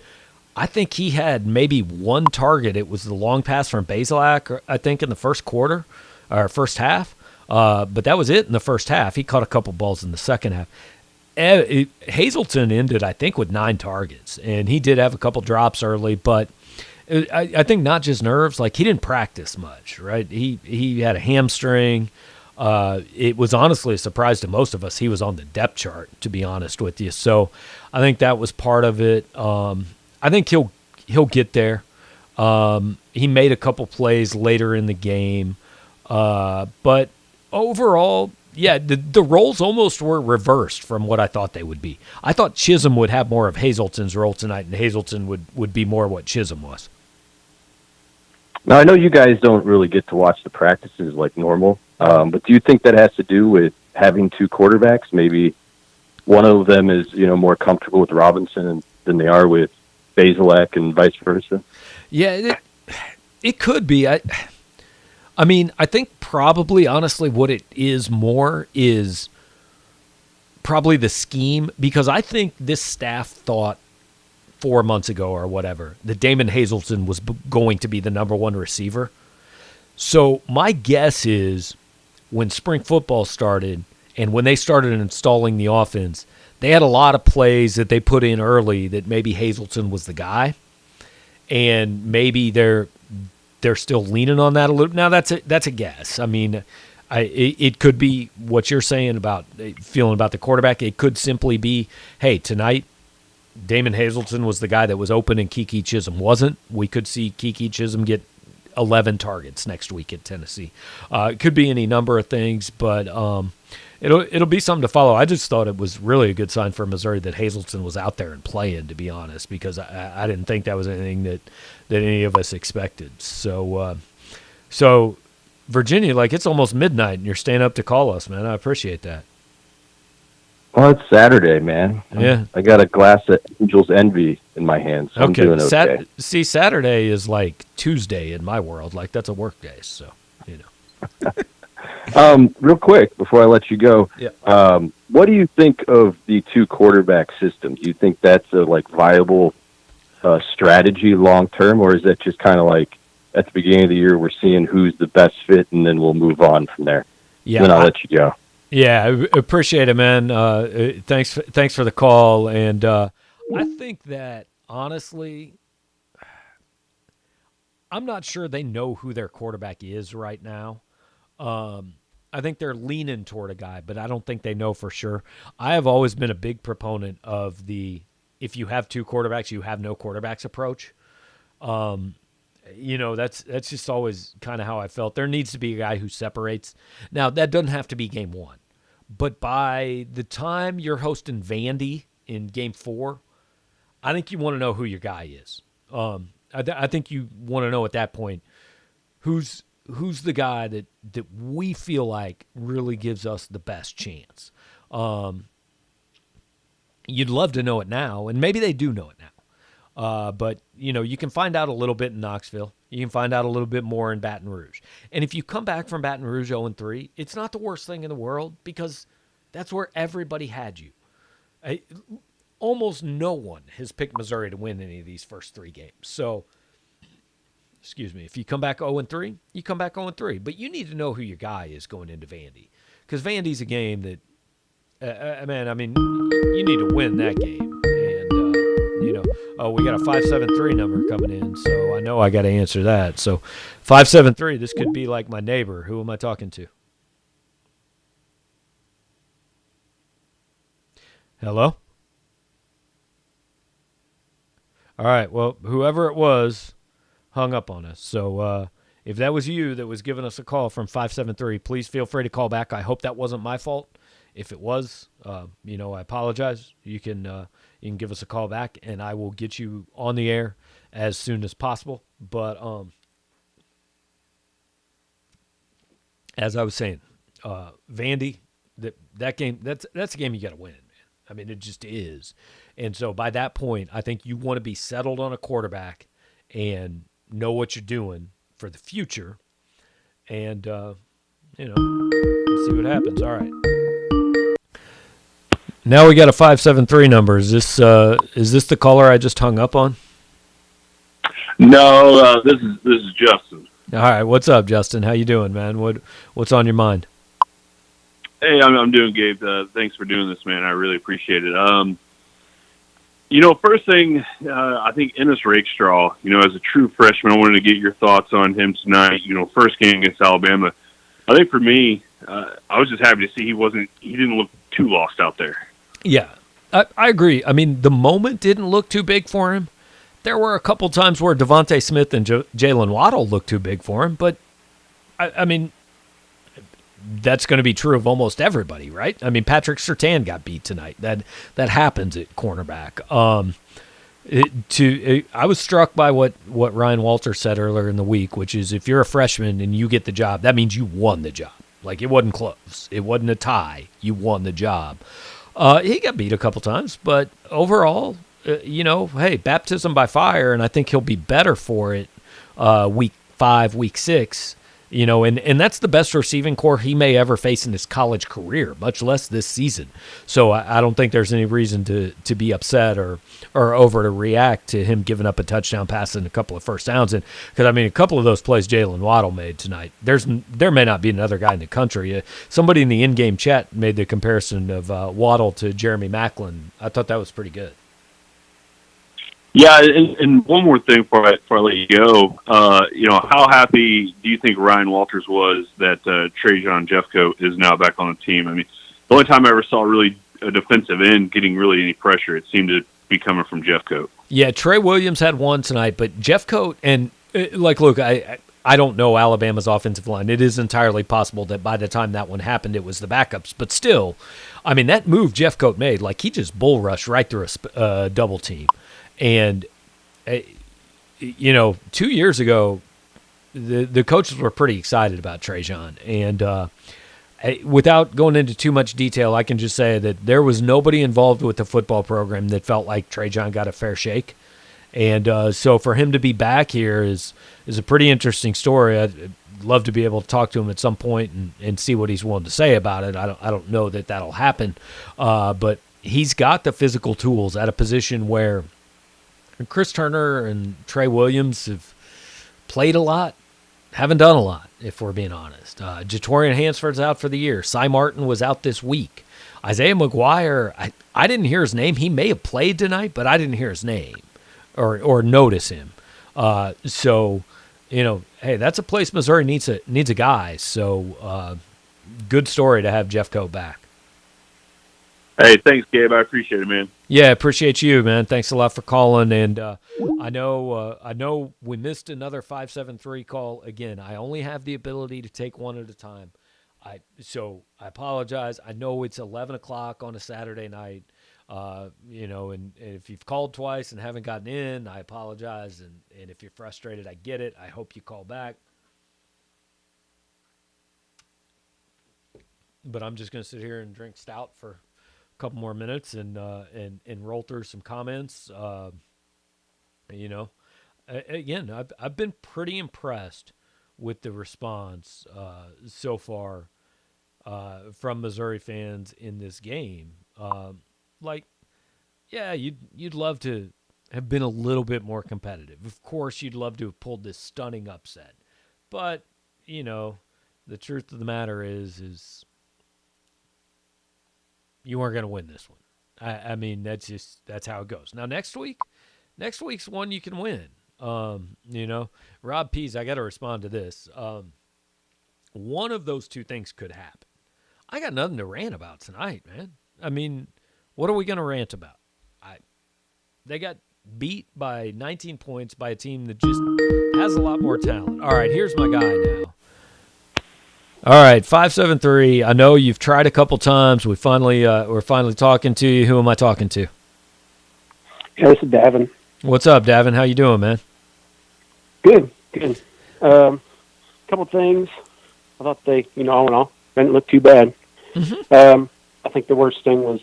I think he had maybe one target. It was the long pass from Basilak, I think, in the first quarter or first half. But that was it in the first half. He caught a couple balls in the second half. Hazleton ended, I think, with 9 targets, and he did have a couple drops early, but I think not just nerves. Like, he didn't practice much, right? He had a hamstring. It was honestly a surprise to most of us. He was on the depth chart, to be honest with you. So I think that was part of it. I think he'll get there. He made a couple plays later in the game, but overall, yeah, the roles almost were reversed from what I thought they would be. I thought Chisholm would have more of Hazleton's role tonight, and Hazleton would be more what Chisholm was. Now, I know you guys don't really get to watch the practices like normal, but do you think that has to do with having 2 quarterbacks? Maybe one of them is, more comfortable with Robinson than they are with Basilak and vice versa? Yeah, it could be. I mean, I think probably, honestly, what it is more is probably the scheme, because I think this staff thought 4 months ago or whatever that Damon Hazleton was going to be the number 1 receiver. So my guess is when spring football started and when they started installing the offense, they had a lot of plays that they put in early that maybe Hazleton was the guy, and maybe they're still leaning on that a little. Now that's a guess. I mean, it could be what you're saying about feeling about the quarterback. It could simply be, hey, tonight Damon Hazleton was the guy that was open and Kiki Chisholm wasn't. We could see Kiki Chisholm get 11 targets next week at Tennessee. It could be any number of things, but it'll be something to follow. I just thought it was really a good sign for Missouri that Hazleton was out there and playing, to be honest, because I didn't think that was anything that any of us expected. So Virginia, like, it's almost midnight and you're staying up to call us, man. I appreciate that. Well, it's Saturday, man. Yeah. I got a glass of Angel's Envy in my hand, so I'm doing okay. See, Saturday is like Tuesday in my world. Like, that's a work day, so, Real quick, before I let you go, what do you think of the 2 quarterback system? Do you think that's a viable strategy long term, or is that just kind of like at the beginning of the year we're seeing who's the best fit and then we'll move on from there? Yeah, and then I'll let you go. Yeah, I appreciate it, man. Thanks for the call, and I think that honestly, I'm not sure they know who their quarterback is right now. I think they're leaning toward a guy, but I don't think they know for sure. I have always been a big proponent of the if you have 2 quarterbacks, you have no quarterbacks approach. That's just always kind of how I felt. There needs to be a guy who separates. Now, that doesn't have to be game 1, but by the time you're hosting Vandy in game 4, I think you want to know who your guy is. I think you want to know at that point who's the guy that we feel like really gives us the best chance. You'd love to know it now, and maybe they do know it now. But, you can find out a little bit in Knoxville. You can find out a little bit more in Baton Rouge. And if you come back from Baton Rouge 0-3, it's not the worst thing in the world because that's where everybody had you. Almost no one has picked Missouri to win any of these first 3 games. So, excuse me, if you come back 0-3, you come back 0-3. But you need to know who your guy is going into Vandy, because Vandy's a game that, you need to win that game. And, we got a 573 number coming in, so I know I got to answer that. So 573, this could be like my neighbor. Who am I talking to? Hello? All right, well, whoever it was hung up on us. So if that was you that was giving us a call from 573, please feel free to call back. I hope that wasn't my fault. If it was, I apologize. You can give us a call back, and I will get you on the air as soon as possible. But as I was saying, Vandy, that game, that's a game you got to win, man. I mean, it just is. And so by that point, I think you want to be settled on a quarterback and know what you're doing for the future. And, let's see what happens. All right. Now we got a 573 number. Is this the caller I just hung up on? No, this is Justin. All right. What's up, Justin? How you doing, man? What's on your mind? Hey, I'm doing, Gabe. Thanks for doing this, man. I really appreciate it. First thing, I think Ennis Rakestraw, as a true freshman, I wanted to get your thoughts on him tonight. First game against Alabama. I think for me, I was just happy to see he didn't look too lost out there. Yeah, I agree. I mean, the moment didn't look too big for him. There were a couple times where Devontae Smith and Jalen Waddle looked too big for him, but I mean, that's going to be true of almost everybody, right? I mean, Patrick Surtain got beat tonight. That happens at cornerback. I was struck by what Ryan Walters said earlier in the week, which is if you're a freshman and you get the job, that means you won the job. Like, it wasn't close. It wasn't a tie. You won the job. He got beat a couple times, but overall, hey, baptism by fire, and I think he'll be better for it week 5, week 6. And that's the best receiving core he may ever face in his college career, much less this season. So I don't think there's any reason to be upset or over to react to him giving up a touchdown pass and a couple of first downs. And because, I mean, a couple of those plays Jalen Waddle made tonight, there may not be another guy in the country. Somebody in the in-game chat made the comparison of Waddle to Jeremy Maclin. I thought that was pretty good. Yeah, and one more thing before I let you go. How happy do you think Ryan Walters was that Trajan Jeffcoat is now back on the team? I mean, the only time I ever saw really a defensive end getting really any pressure, it seemed to be coming from Jeffcoat. Yeah, Trey Williams had one tonight, but Jeffcoat and look, I don't know Alabama's offensive line. It is entirely possible that by the time that one happened, it was the backups. But still, I mean, that move Jeffcoat made, like he just bull rushed right through a double team. And, 2 years ago, the coaches were pretty excited about Trajan. And without going into too much detail, I can just say that there was nobody involved with the football program that felt like Trajan got a fair shake. And so for him to be back here is a pretty interesting story. I'd love to be able to talk to him at some point and see what he's willing to say about it. I don't know that that'll happen. But he's got the physical tools at a position where Chris Turner and Trey Williams have played a lot, haven't done a lot, if we're being honest. Jatorian Hansford's out for the year. Cy Martin was out this week. Isaiah McGuire, I didn't hear his name. He may have played tonight, but I didn't hear his name or notice him. So, hey, that's a place Missouri needs a guy. So, good story to have Jeffcoat back. Hey, thanks, Gabe. I appreciate it, man. Yeah, appreciate you, man. Thanks a lot for calling. And I know we missed another 573 call. Again, I only have the ability to take one at a time. So I apologize. I know it's 11 o'clock on a Saturday night, and if you've called twice and haven't gotten in, I apologize. And if you're frustrated, I get it. I hope you call back. But I'm just going to sit here and drink stout for couple more minutes and roll through some comments. Again, I've been pretty impressed with the response so far from Missouri fans in this game. You'd love to have been a little bit more competitive. Of course, you'd love to have pulled this stunning upset, but the truth of the matter is you weren't going to win this one. I mean, that's how it goes. Now, next week's one you can win. Rob Pease, I got to respond to this. One of those two things could happen. I got nothing to rant about tonight, man. I mean, what are we going to rant about? They got beat by 19 points by a team that just has a lot more talent. All right, here's my guy now. All right, 573. I know you've tried a couple times. We're finally talking to you. Who am I talking to? Yeah, this is Davin. What's up, Davin? How you doing, man? Good. Couple things. I thought they, all in all, didn't look too bad. I think the worst thing was,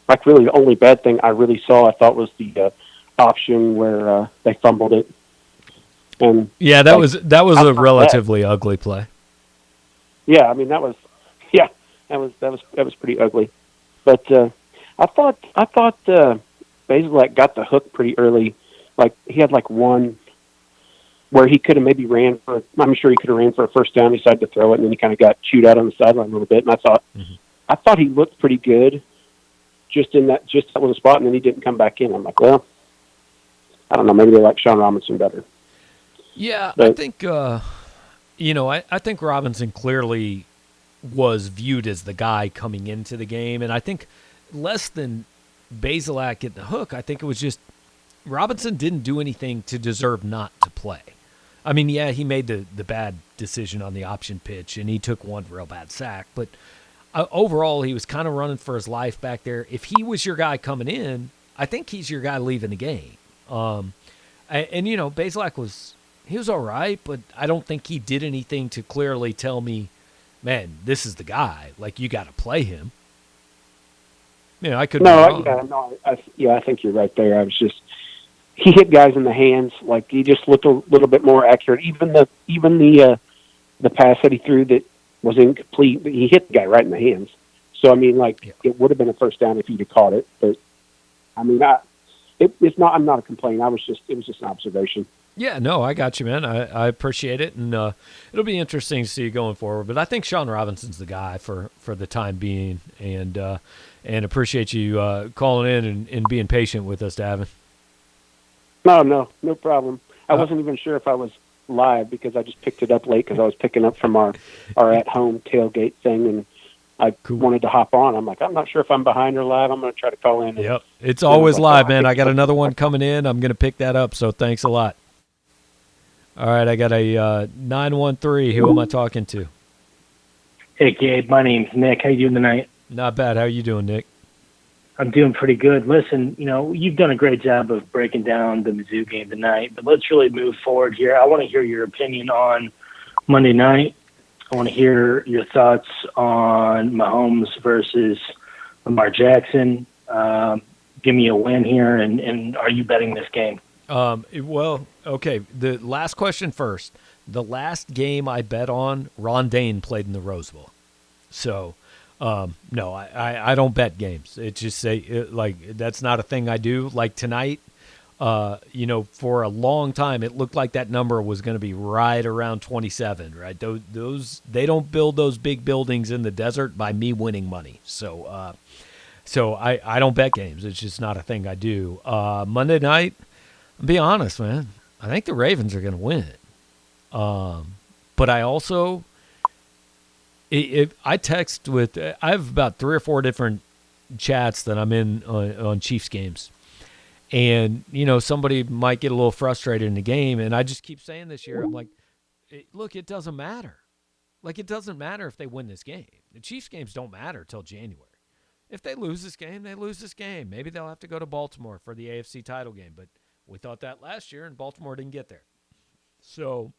like, really the only bad thing I really saw, I thought, was the option where they fumbled it. And yeah, that was a relatively ugly play. Yeah, I mean that was pretty ugly. But I thought Basilak got the hook pretty early. Like he had like one where he could have maybe ran for. I'm sure he could have ran for a first down. He decided to throw it, and then he kind of got chewed out on the sideline a little bit. And I thought he looked pretty good, just that little spot, and then he didn't come back in. I'm like, well, I don't know. Maybe they like Sean Robinson better. Yeah, but I think I think Robinson clearly was viewed as the guy coming into the game, and I think less than Basilak getting the hook. I think it was just Robinson didn't do anything to deserve not to play. I mean, yeah, he made the bad decision on the option pitch, and he took one real bad sack, but overall he was kind of running for his life back there. If he was your guy coming in, I think he's your guy leaving the game. Basilak was all right, but I don't think he did anything to clearly tell me, man, this is the guy. Like, you got to play him. I could be wrong. I think you're right there. He hit guys in the hands. Like, he just looked a little bit more accurate. Even the pass that he threw that was incomplete, he hit the guy right in the hands. So I mean, it would have been a first down if he'd have caught it. But I mean, it's not. I'm not a complaint. It was just an observation. Yeah, no, I got you, man. I appreciate it, and it'll be interesting to see you going forward. But I think Sean Robinson's the guy for the time being, and appreciate you calling in and being patient with us, Davin. No problem. I wasn't even sure if I was live because I just picked it up late because I was picking up from our at-home tailgate thing, and I wanted to hop on. I'm like, I'm not sure if I'm behind or live. I'm going to try to call in. Yep, it's always live, man. I got another one coming in. I'm going to pick that up, so thanks a lot. All right, I got a 913. Who am I talking to? Hey, Gabe. My name's Nick. How you doing tonight? Not bad. How you doing, Nick? I'm doing pretty good. Listen, you've done a great job of breaking down the Mizzou game tonight, but let's really move forward here. I want to hear your opinion on Monday night. I want to hear your thoughts on Mahomes versus Lamar Jackson. Give me a win here, and are you betting this game? Well, okay. The last question first. The last game I bet on, Ron Dane played in the Rose Bowl. So, no, I don't bet games. It's just that's not a thing I do. Like tonight, for a long time, it looked like that number was going to be right around 27, right? Those they don't build those big buildings in the desert by me winning money. So I don't bet games. It's just not a thing I do. Monday night, I'll be honest, man. I think the Ravens are going to win. But I also, I text with, I have about 3 or 4 different chats that I'm in on Chiefs games. And, somebody might get a little frustrated in the game. And I just keep saying this year, I'm like, look, it doesn't matter. Like, it doesn't matter if they win this game. The Chiefs games don't matter till January. If they lose this game, they lose this game. Maybe they'll have to go to Baltimore for the AFC title game. But we thought that last year, and Baltimore didn't get there. So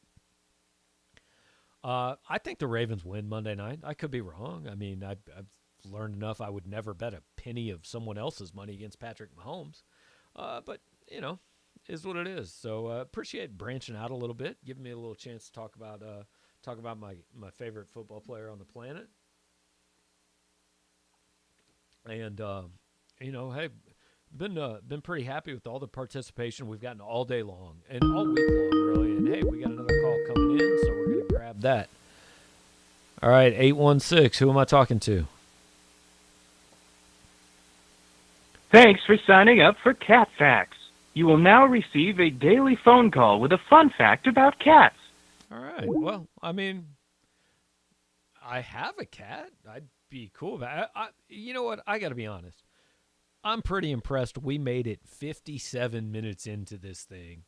I think the Ravens win Monday night. I could be wrong. I mean, I've learned enough. I would never bet a penny of someone else's money against Patrick Mahomes. But, is what it is. So appreciate branching out a little bit, giving me a little chance to talk about my favorite football player on the planet. And, hey, been pretty happy with all the participation we've gotten all day long and all week long, really. And, hey, we got another call coming in, so we're going to grab that. All right, 816. Who am I talking to? Thanks for signing up for Cat Facts. You will now receive a daily phone call with a fun fact about cats. All right. Well, I mean, I have a cat. I'd be cool about it. You know what? I got to be honest. I'm pretty impressed. We made it 57 minutes into this thing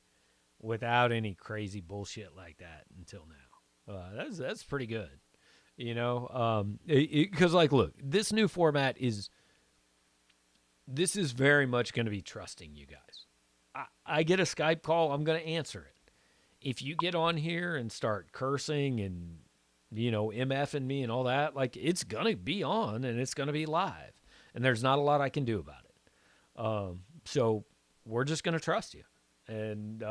without any crazy bullshit like that until now. That's pretty good. Because look, this new format is very much going to be trusting you guys. I get a Skype call, I'm going to answer it. If you get on here and start cursing and, MFing me and all that, like, it's going to be on and it's going to be live. And there's not a lot I can do about it. So we're just going to trust you. And,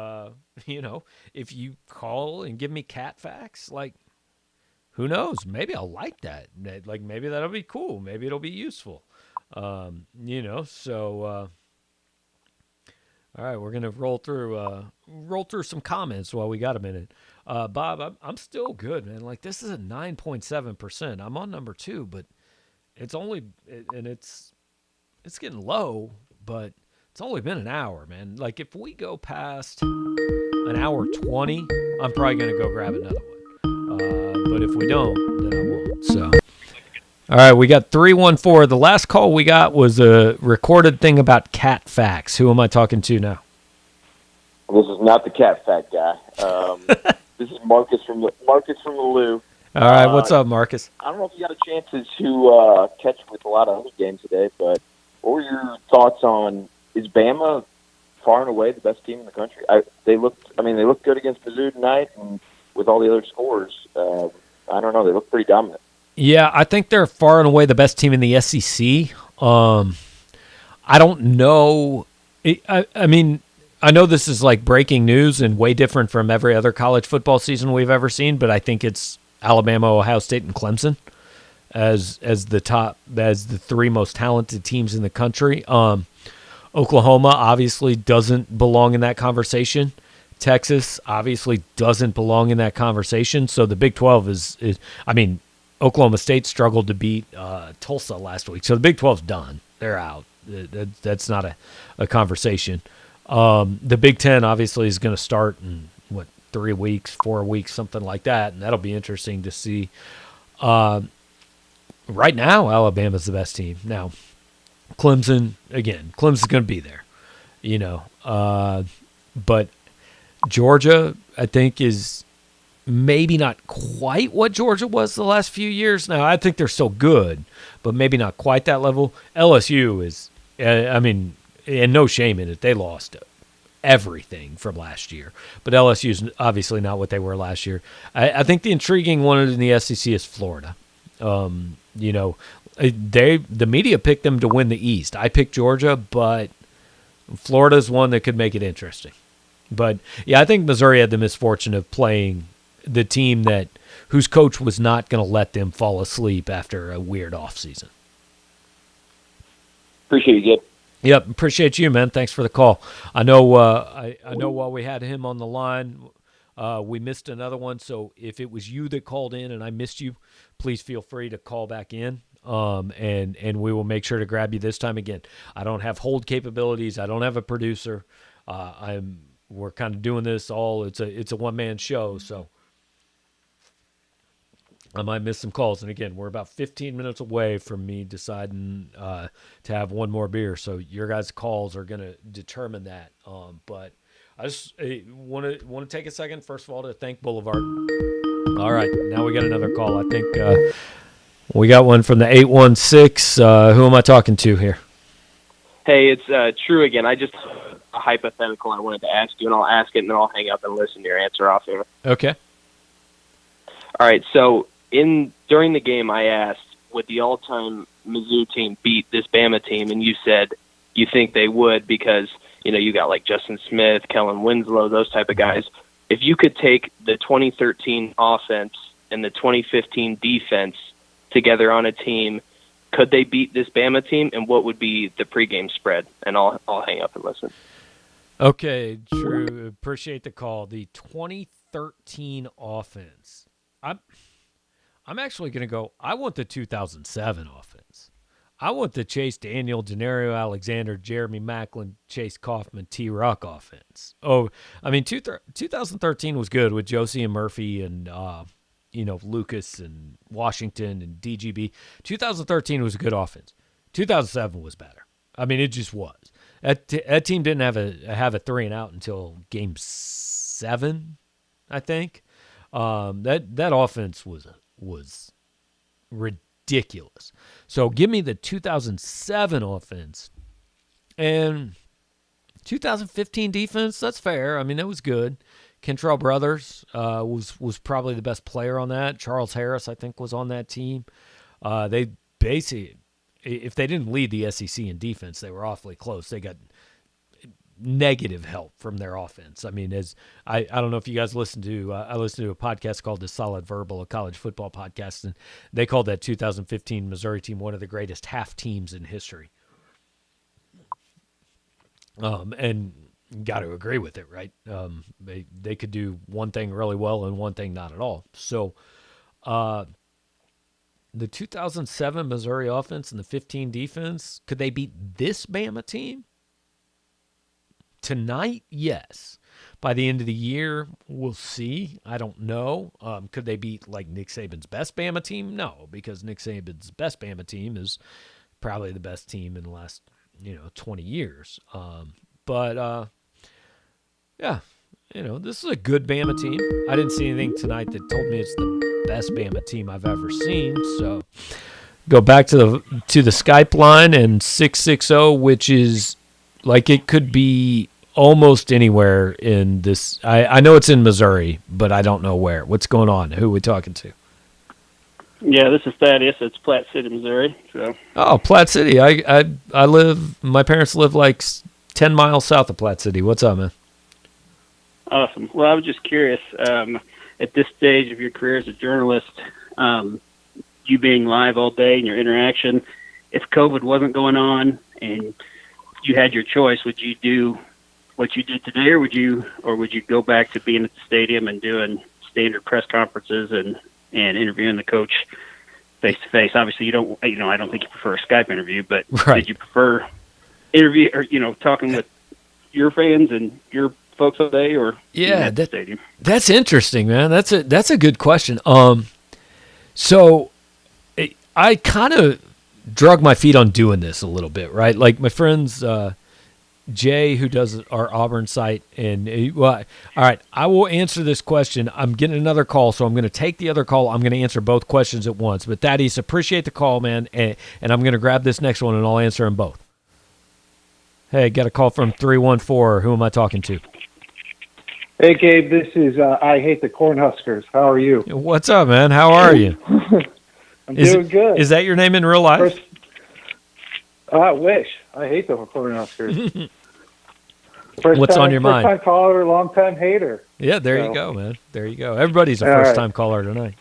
if you call and give me cat facts, like, who knows? Maybe I'll like that. Like, maybe that'll be cool. Maybe it'll be useful. So, all right, we're going to roll through some comments while we got a minute. Bob, I'm still good, man. Like, this is a 9.7%. I'm on number 2, but it's getting low, but it's only been an hour, man. Like, if we go past an hour 20, I'm probably going to go grab another one. But if we don't, then I won't. So, all right, we got 314. The last call we got was a recorded thing about cat facts. Who am I talking to now? This is not the cat fact guy. This is Marcus from the Lou. All right, what's up, Marcus? I don't know if you got a chance to catch with a lot of other games today, but what were your thoughts on, is Bama far and away the best team in the country? They looked good against Mizzou tonight, and with all the other scores, I don't know, they look pretty dominant. Yeah, I think they're far and away the best team in the SEC. I don't know. I mean, I know this is like breaking news and way different from every other college football season we've ever seen, but I think it's Alabama, Ohio State, and Clemson as the three most talented teams in the country. Oklahoma obviously doesn't belong in that conversation. Texas obviously doesn't belong in that conversation. So the Big 12 is Oklahoma State struggled to beat Tulsa last week. So the Big 12's done. They're out. That's not a conversation. The Big 10 obviously is going to start in, 3 weeks, 4 weeks, something like that, and that'll be interesting to see. Right now, Alabama's the best team. Now, Clemson's going to be there, but Georgia, I think, is maybe not quite what Georgia was the last few years. Now, I think they're still good, but maybe not quite that level. LSU is, and no shame in it, they lost everything from last year. But LSU is obviously not what they were last year. I think the intriguing one in the SEC is Florida. The media picked them to win the East. I picked Georgia, but Florida's one that could make it interesting. But yeah, I think Missouri had the misfortune of playing the team whose coach was not going to let them fall asleep after a weird offseason. Appreciate you, Gabe. Yep, appreciate you, man. Thanks for the call. I know. I know. While we had him on the line, we missed another one. So if it was you that called in and I missed you, please feel free to call back in. And we will make sure to grab you this time. Again, I don't have hold capabilities. I don't have a producer. We're kind of doing this all. It's a one-man show, so I might miss some calls. And again, we're about 15 minutes away from me deciding to have one more beer. So your guys' calls are going to determine that. But I just want to take a second, first of all, to thank Boulevard. All right, now we got another call. I think we got one from the 816. Who am I talking to here? Hey, it's True again. I just a hypothetical I wanted to ask you, and I'll ask it, and then I'll hang up and listen to your answer off here. Okay. All right, so during the game, I asked, would the all-time Mizzou team beat this Bama team? And you said you think they would because, you got like Justin Smith, Kellen Winslow, those type of guys. If you could take the 2013 offense and the 2015 defense together on a team, could they beat this Bama team? And what would be the pregame spread? And I'll hang up and listen. Okay, Drew, appreciate the call. The 2013 offense. I'm actually going to go, I want the 2007 offense. I want the Chase Daniel, Denario Alexander, Jeremy Macklin, Chase Kaufman, T-Ruck offense. 2013 was good with Josie and Murphy and, Lucas and Washington and DGB. 2013 was a good offense. 2007 was better. It just was. That team didn't have a 3-and-out until game 7, I think. That offense was ridiculous. So give me the 2007 offense. And 2015 defense, that's fair. I mean, that was good. Kentrell Brothers was probably the best player on that. Charles Harris, I think, was on that team. They basically, if they didn't lead the SEC in defense, they were awfully close. They got negative help from their offense. I mean, as I don't know if you guys listen to, I listened to a podcast called The Solid Verbal, a college football podcast, and they called that 2015 Missouri team one of the greatest half teams in history. And got to agree with it, right? They could do one thing really well and one thing not at all. So, the 2007 Missouri offense and the 15 defense, could they beat this Bama team? Tonight, yes. By the end of the year, we'll see. I don't know. Could they beat like Nick Saban's best Bama team? No, because Nick Saban's best Bama team is probably the best team in the last 20 years. But yeah, this is a good Bama team. I didn't see anything tonight that told me it's the best Bama team I've ever seen. So go back to the Skype line and 660, which is like it could be almost anywhere in this. I know it's in Missouri, but I don't know where. What's going on? Who are we talking to? Yeah, this is Thaddeus. It's Platte City, Missouri. So. Oh, Platte City. I live. My parents live like 10 miles south of Platte City. What's up, man? Awesome. Well, I was just curious. At this stage of your career as a journalist, you being live all day and your interaction, if COVID wasn't going on and you had your choice, would you do what you did today, or would you go back to being at the stadium and doing standard press conferences and interviewing the coach face to face? Obviously, you don't. I don't think you prefer a Skype interview, but right. Did you prefer interview or talking with your fans and your folks all day, or at the stadium? That's interesting, man. That's a good question. So I kind of drug my feet on doing this a little bit, right? Like my friends. Jay, who does our Auburn site, and all right, I will answer this question. I'm getting another call, so I'm going to take the other call. I'm going to answer both questions at once. But Thaddeus, appreciate the call, man, and I'm going to grab this next one, and I'll answer them both. Hey, got a call from 314. Who am I talking to? Hey, Gabe, this is I Hate the Cornhuskers. How are you? What's up, man? How are you? I'm doing good. Is that your name in real life? I wish. I hate the Cornhuskers. What's on your mind? First-time caller, long-time hater. Yeah, there you go, man. There you go. Everybody's a first-time caller tonight.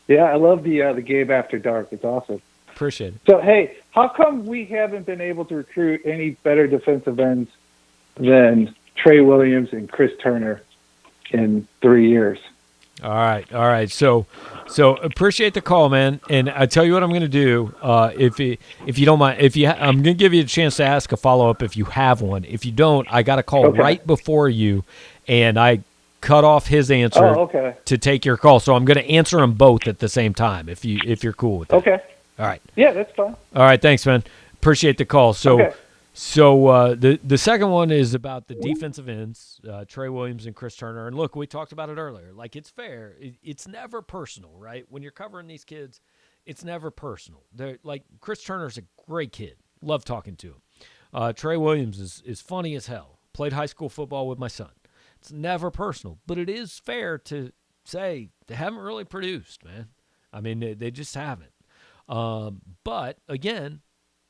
Yeah, I love the Gabe After Dark. It's awesome. Appreciate it. So, hey, how come we haven't been able to recruit any better defensive ends than Trey Williams and Chris Turner in 3 years? All right. So appreciate the call, man. And I tell you what I'm going to do. If you don't mind, I'm going to give you a chance to ask a follow up if you have one. If you don't, I got a call right before you, and I cut off his answer to take your call. So I'm going to answer them both at the same time. If you're cool with that. Okay. All right. Yeah, that's fine. All right. Thanks, man. Appreciate the call. So. So the second one is about the defensive ends, Trey Williams and Chris Turner. And look, we talked about it earlier. Like, it's fair. It's never personal, right? When you're covering these kids, it's never personal. They're, like, Chris Turner's a great kid. Love talking to him. Trey Williams is funny as hell. Played high school football with my son. It's never personal. But it is fair to say they haven't really produced, man. I mean, they just haven't. But, again,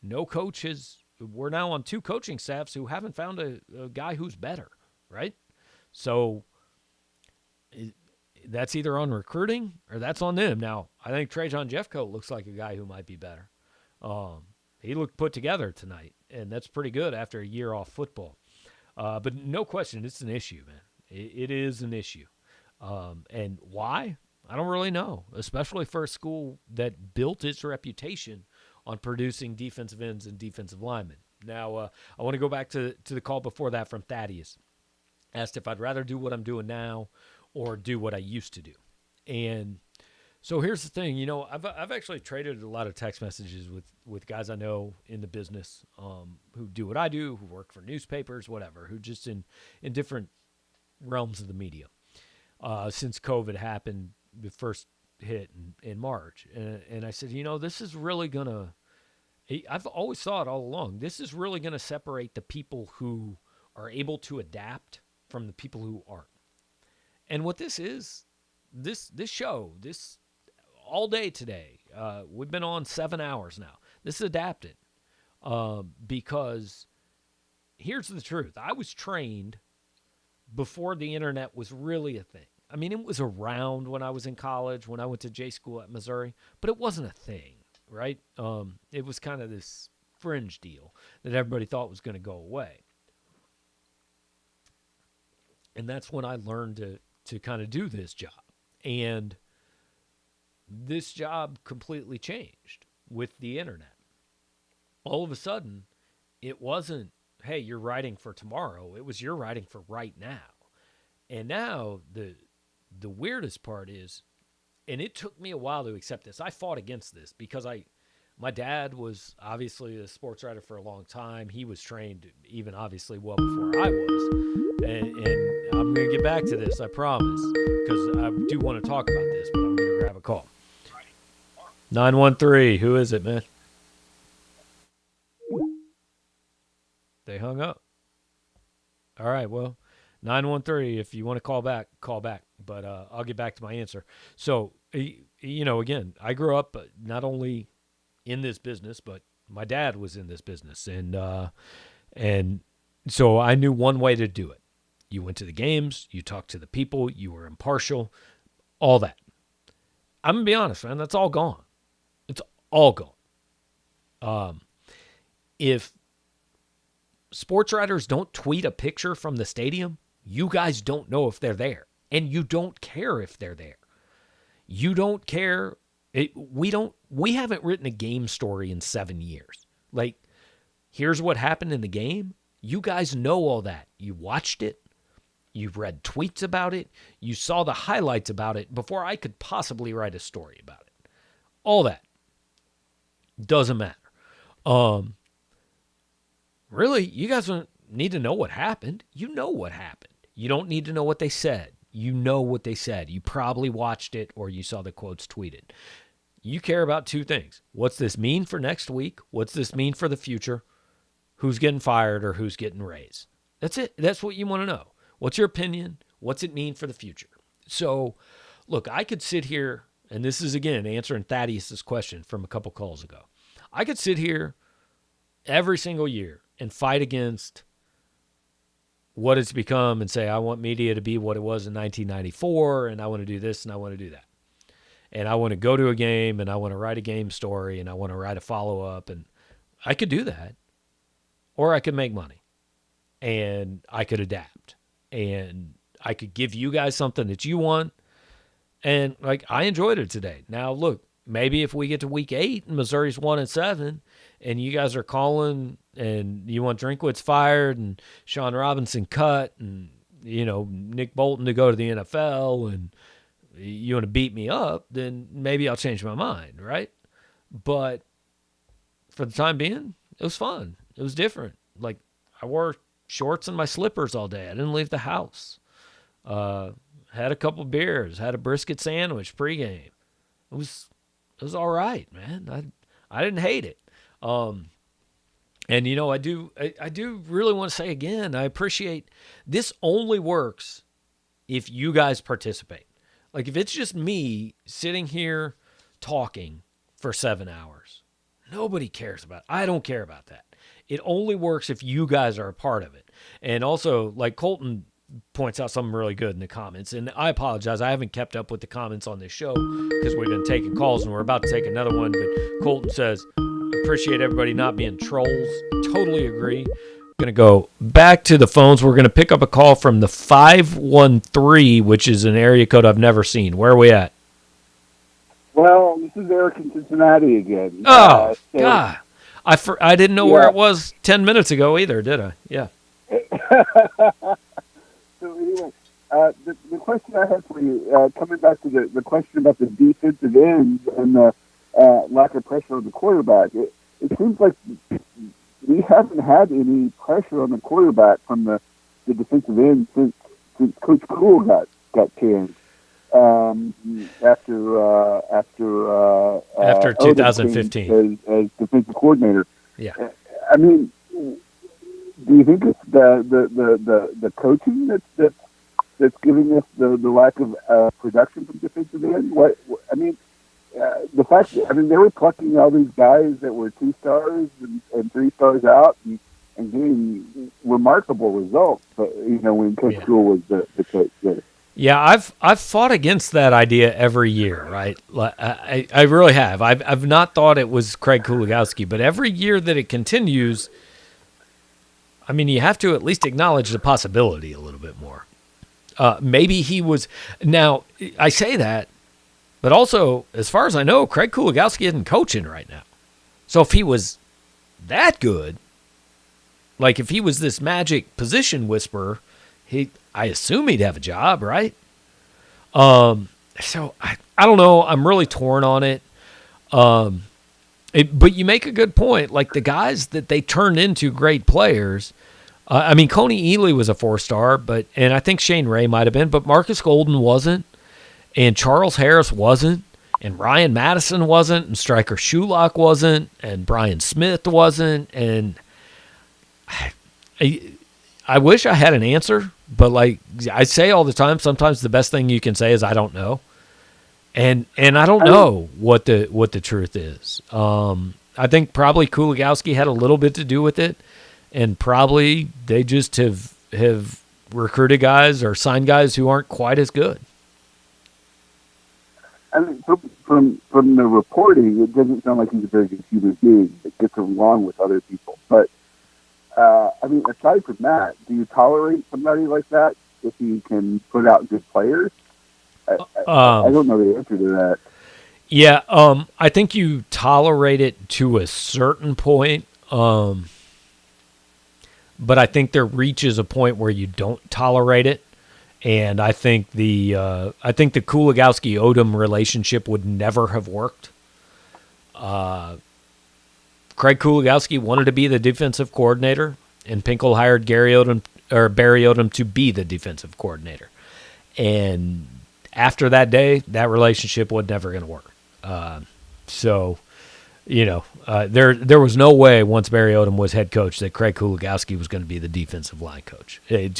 no coaches. We're now on 2 coaching staffs who haven't found a guy who's better, right? So that's either on recruiting or that's on them. Now, I think Trajan Jeffcoat looks like a guy who might be better. He looked put together tonight, and that's pretty good after a year off football. But no question, it's an issue, man. It is an issue. And why? I don't really know, especially for a school that built its reputation on producing defensive ends and defensive linemen. Now, I want to go back to the call before that from Thaddeus. Asked if I'd rather do what I'm doing now or do what I used to do. And so here's the thing. I've actually traded a lot of text messages with guys I know in the business who do what I do, who work for newspapers, whatever, who just in different realms of the media. Since COVID happened, the first hit in March. And I said, this is really going to I've always thought all along, this is really going to separate the people who are able to adapt from the people who aren't. And what this is, this show, this all day today, we've been on 7 hours now. This is adapted because here's the truth. I was trained before the internet was really a thing. I mean, it was around when I was in college, when I went to J school at Missouri, but it wasn't a thing, right? It was kind of this fringe deal that everybody thought was going to go away. And that's when I learned to kind of do this job. And this job completely changed with the internet. All of a sudden, it wasn't, hey, you're writing for tomorrow. It was you're writing for right now. And now the weirdest part is, and it took me a while to accept this. I fought against this because my dad was obviously a sports writer for a long time. He was trained even obviously well before I was. And I'm going to get back to this, I promise, because I do want to talk about this, but I'm going to grab a call. 913, who is it, man? They hung up. All right, well, 913, if you want to call back, call back. But I'll get back to my answer. So, again, I grew up not only in this business, but my dad was in this business. And so I knew one way to do it. You went to the games, you talked to the people, you were impartial, all that. I'm going to be honest, man, that's all gone. It's all gone. If sports writers don't tweet a picture from the stadium, you guys don't know if they're there. And you don't care if they're there. You don't care. We haven't written a game story in 7 years. Like, here's what happened in the game. You guys know all that. You watched it. You've read tweets about it. You saw the highlights about it before I could possibly write a story about it. All that. Doesn't matter. Really, you guys don't need to know what happened. You know what happened. You don't need to know what they said. You know what they said. You probably watched it or you saw the quotes tweeted. You care about two things. What's this mean for next week? What's this mean for the future? Who's getting fired or who's getting raised? That's it. That's what you want to know. What's your opinion? What's it mean for the future? So, look, I could sit here, and this is, again, answering Thaddeus's question from a couple calls ago. I could sit here every single year and fight against what it's become and say, I want media to be what it was in 1994, and I want to do this and I want to do that. And I want to go to a game and I want to write a game story and I want to write a follow-up, and I could do that. Or I could make money and I could adapt and I could give you guys something that you want. And like, I enjoyed it today. Now, look, maybe if we get to week 8 and Missouri's 1-7 and you guys are calling and you want Drinkwitz fired and Sean Robinson cut and, Nick Bolton to go to the NFL and you want to beat me up, then maybe I'll change my mind, right? But for the time being, it was fun. It was different. Like, I wore shorts and my slippers all day. I didn't leave the house. Had a couple beers. Had a brisket sandwich pregame. It was all right, man. I didn't hate it. And I do really want to say again, I appreciate this only works if you guys participate. Like, if it's just me sitting here talking for 7 hours, nobody cares about it. I don't care about that. It only works if you guys are a part of it. And also, like, Colton points out something really good in the comments, and I apologize. I haven't kept up with the comments on this show because we've been taking calls, and we're about to take another one. But Colton says, appreciate everybody not being trolls. Totally agree. Going to go back to the phones. We're going to pick up a call from the 513, which is an area code I've never seen. Where are we at? Well, this is Eric in Cincinnati again. Oh, God. I didn't know where it was 10 minutes ago either, did I? Yeah. So anyway, the question I have for you, coming back to the question about the defensive ends and the lack of pressure on the quarterback, it seems like we haven't had any pressure on the quarterback from the defensive end since Coach Cool got canned. After Odom 2015 came as defensive coordinator. Yeah. I mean, do you think it's the coaching that's giving us the lack of production from defensive end? I mean, the fact that, I mean, they were plucking all these guys that were 2 stars and 3 stars out and getting remarkable results. But when Coach School was the coach there. Yeah, I've fought against that idea every year, right? I really have. I've not thought it was Craig Kuligowski, but every year that it continues, I mean, you have to at least acknowledge the possibility a little bit more. Maybe he was. Now, I say that, but also, as far as I know, Craig Kuligowski isn't coaching right now. So if he was that good, like if he was this magic position whisperer, I assume he'd have a job, right? So I don't know. I'm really torn on it. But you make a good point. Like the guys that they turned into great players. I mean, Coney Ely was a 4-star, and I think Shane Ray might have been, but Marcus Golden wasn't, and Charles Harris wasn't, and Ryan Madison wasn't, and Stryker Shulock wasn't, and Brian Smith wasn't, and I wish I had an answer, but like I say all the time, sometimes the best thing you can say is I don't know, and I don't know what the truth is. I think probably Kuligowski had a little bit to do with it, and probably they just have recruited guys or signed guys who aren't quite as good. I mean, from the reporting, it doesn't sound like he's a very good human being that gets along with other people. But I mean, aside from that, do you tolerate somebody like that if he can put out good players? I don't know the answer to that. Yeah, I think you tolerate it to a certain point, but I think there reaches a point where you don't tolerate it, and I think the Kuligowski Odom relationship would never have worked. Craig Kuligowski wanted to be the defensive coordinator, and Pinkel hired Barry Odom to be the defensive coordinator. And after that day, that relationship was never going to work. There was no way once Barry Odom was head coach that Craig Kuligowski was going to be the defensive line coach. It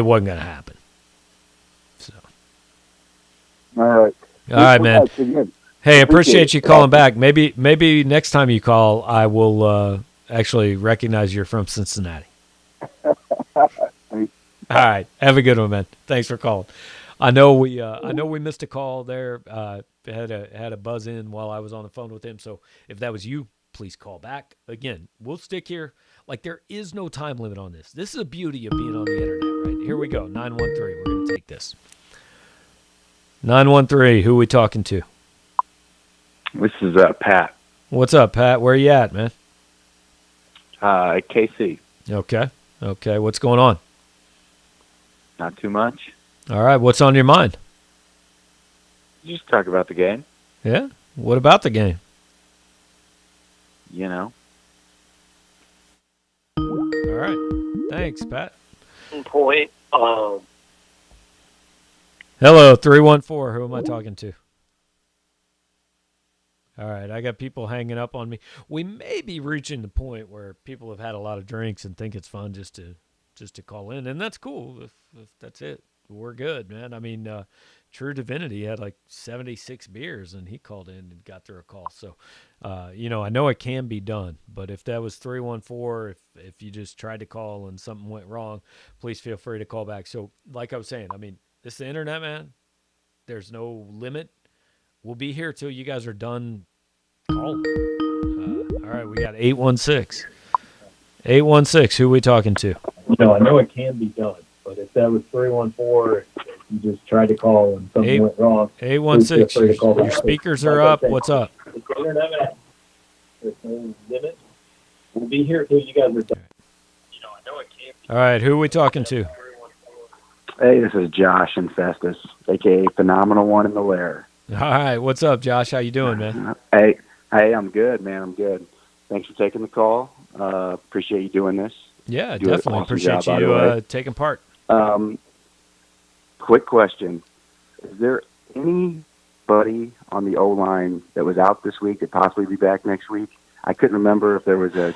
wasn't going to happen. So, all right, man. Hey, appreciate you calling back. Maybe next time you call, I will actually recognize you're from Cincinnati. All right, have a good one, man. Thanks for calling. I know we missed a call there. Had a buzz in while I was on the phone with him. So if that was you, please call back. Again, we'll stick here. Like there is no time limit on this. This is the beauty of being on the internet, right? Here we go. 913. We're gonna take this. 913. Who are we talking to? This is Pat. What's up, Pat? Where you at, man? KC. Okay. What's going on? Not too much. All right. What's on your mind? Just talk about the game. Yeah? What about the game? You know. All right. Thanks, Pat. Point. Hello, 314. Who am I talking to? All right, I got people hanging up on me. We may be reaching the point where people have had a lot of drinks and think it's fun just to call in, and that's cool. If that's it, we're good, man. I mean, True Divinity had like 76 beers, and he called in and got through a call. So, I know it can be done, but if that was 314, if you just tried to call and something went wrong, please feel free to call back. So, like I was saying, I mean, this is the internet, man. There's no limit. We'll be here till you guys are done calling. All right, we got 816. 816, who are we talking to? I know it can be done, but if that was 314, you just tried to call and something went wrong. 816, your speakers are up. What's up? There's no limit. We'll be here till you guys are done. I know it can be. All right, who are we talking to? Hey, this is Josh in Festus, a.k.a. Phenomenal One in the Lair. All right, what's up, Josh? How you doing, man? Hey, I'm good, man. I'm good. Thanks for taking the call. Appreciate you doing this. Yeah, definitely appreciate you taking part. Quick question: is there any anybody on the O-line that was out this week that possibly be back next week. I couldn't remember if there was a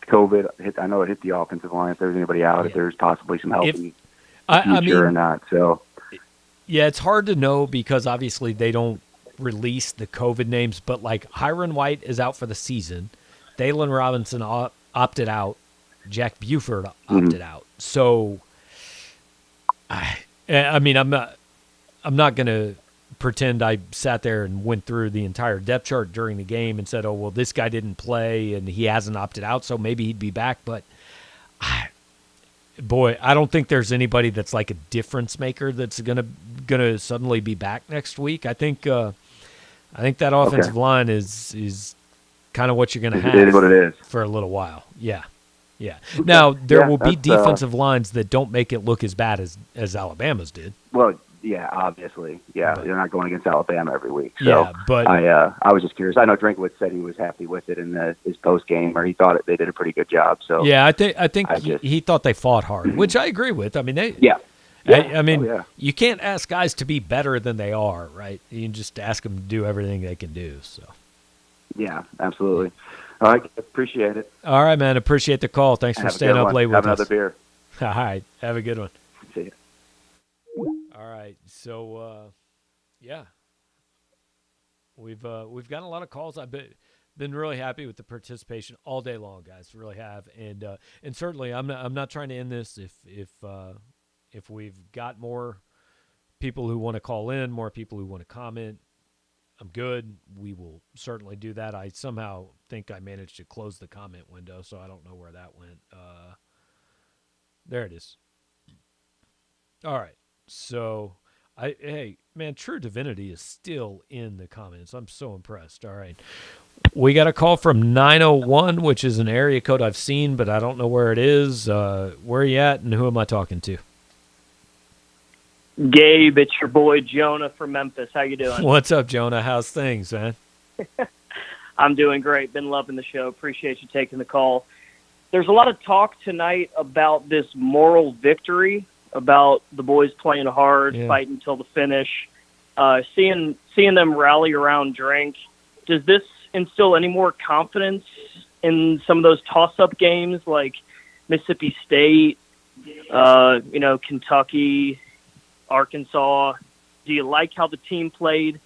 COVID hit. I know it hit the offensive line. If there was anybody out, if there's possibly some help in the future or not. So, yeah, it's hard to know because obviously they don't release the COVID names. But like Hiron White is out for the season. Dalen Robinson opted out. Jack Buford opted out. So, I mean, I'm not going to pretend I sat there and went through the entire depth chart during the game and said, oh, well, this guy didn't play and he hasn't opted out, so maybe he'd be back. But, boy, I don't think there's anybody that's like a difference maker that's gonna suddenly be back next week. I think that offensive line is kind of what you're going to have. It is what it is. For a little while. Yeah. Yeah. Now, there will be defensive lines that don't make it look as bad as Alabama's did. Well, yeah, obviously. Yeah, they're not going against Alabama every week. So yeah, but I was just curious. I know Drinkwitz said he was happy with it in his post game, or he thought they did a pretty good job. So yeah, I think he thought they fought hard, which I agree with. I mean, I mean, you can't ask guys to be better than they are, right? You can just ask them to do everything they can do. So yeah, absolutely. All right, appreciate it. All right, man. Appreciate the call. Thanks for staying up late with us. Have another beer. All right, have a good one. See you. All right, so yeah, we've gotten a lot of calls. I've been really happy with the participation all day long, guys. Really have, and certainly I'm not trying to end this if we've got more people who want to call in, more people who want to comment. I'm good. We will certainly do that. I somehow think I managed to close the comment window, so I don't know where that went. There it is. All right. So, hey, man, True Divinity is still in the comments. I'm so impressed. All right. We got a call from 901, which is an area code I've seen, but I don't know where it is. Where are you at, and who am I talking to? Gabe, it's your boy Jonah from Memphis. How you doing? What's up, Jonah? How's things, man? I'm doing great. Been loving the show. Appreciate you taking the call. There's a lot of talk tonight about this moral victory, about the boys playing hard, fighting until the finish, seeing them rally around Drink. Does this instill any more confidence in some of those toss-up games like Mississippi State, Kentucky, Arkansas? Do you like how the team played,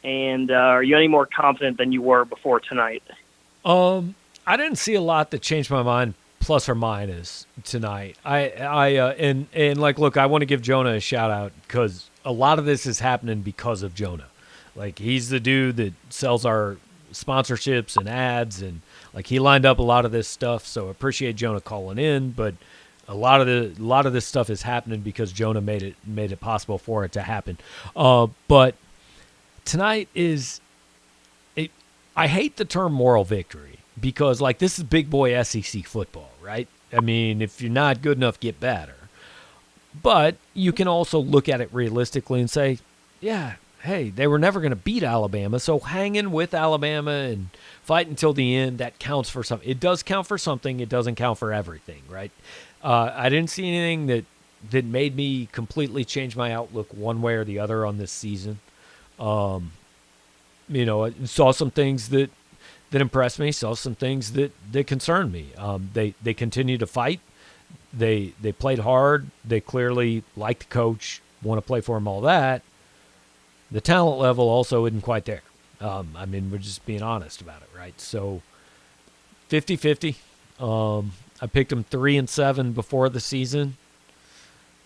and are you any more confident than you were before tonight? I didn't see a lot that changed my mind, plus or minus, tonight. And look, I want to give Jonah a shout out because a lot of this is happening because of Jonah. Like, he's the dude that sells our sponsorships and ads, and like he lined up a lot of this stuff. So appreciate Jonah calling in, but a lot of this stuff is happening because Jonah made it possible for it to happen. But tonight I hate the term moral victory because like this is big boy SEC football, right? I mean, if you're not good enough, get better. But you can also look at it realistically and say, yeah, hey, they were never going to beat Alabama, so hanging with Alabama and fight until the end, that counts for something. It does count for something. It doesn't count for everything, right? I didn't see anything that made me completely change my outlook one way or the other on this season. I saw some things that impressed me, saw some things that concerned me. They continue to fight. They played hard. They clearly like the coach, want to play for him, all that. The talent level also isn't quite there. We're just being honest about it, right? So 50-50. I picked them 3-7 before the season.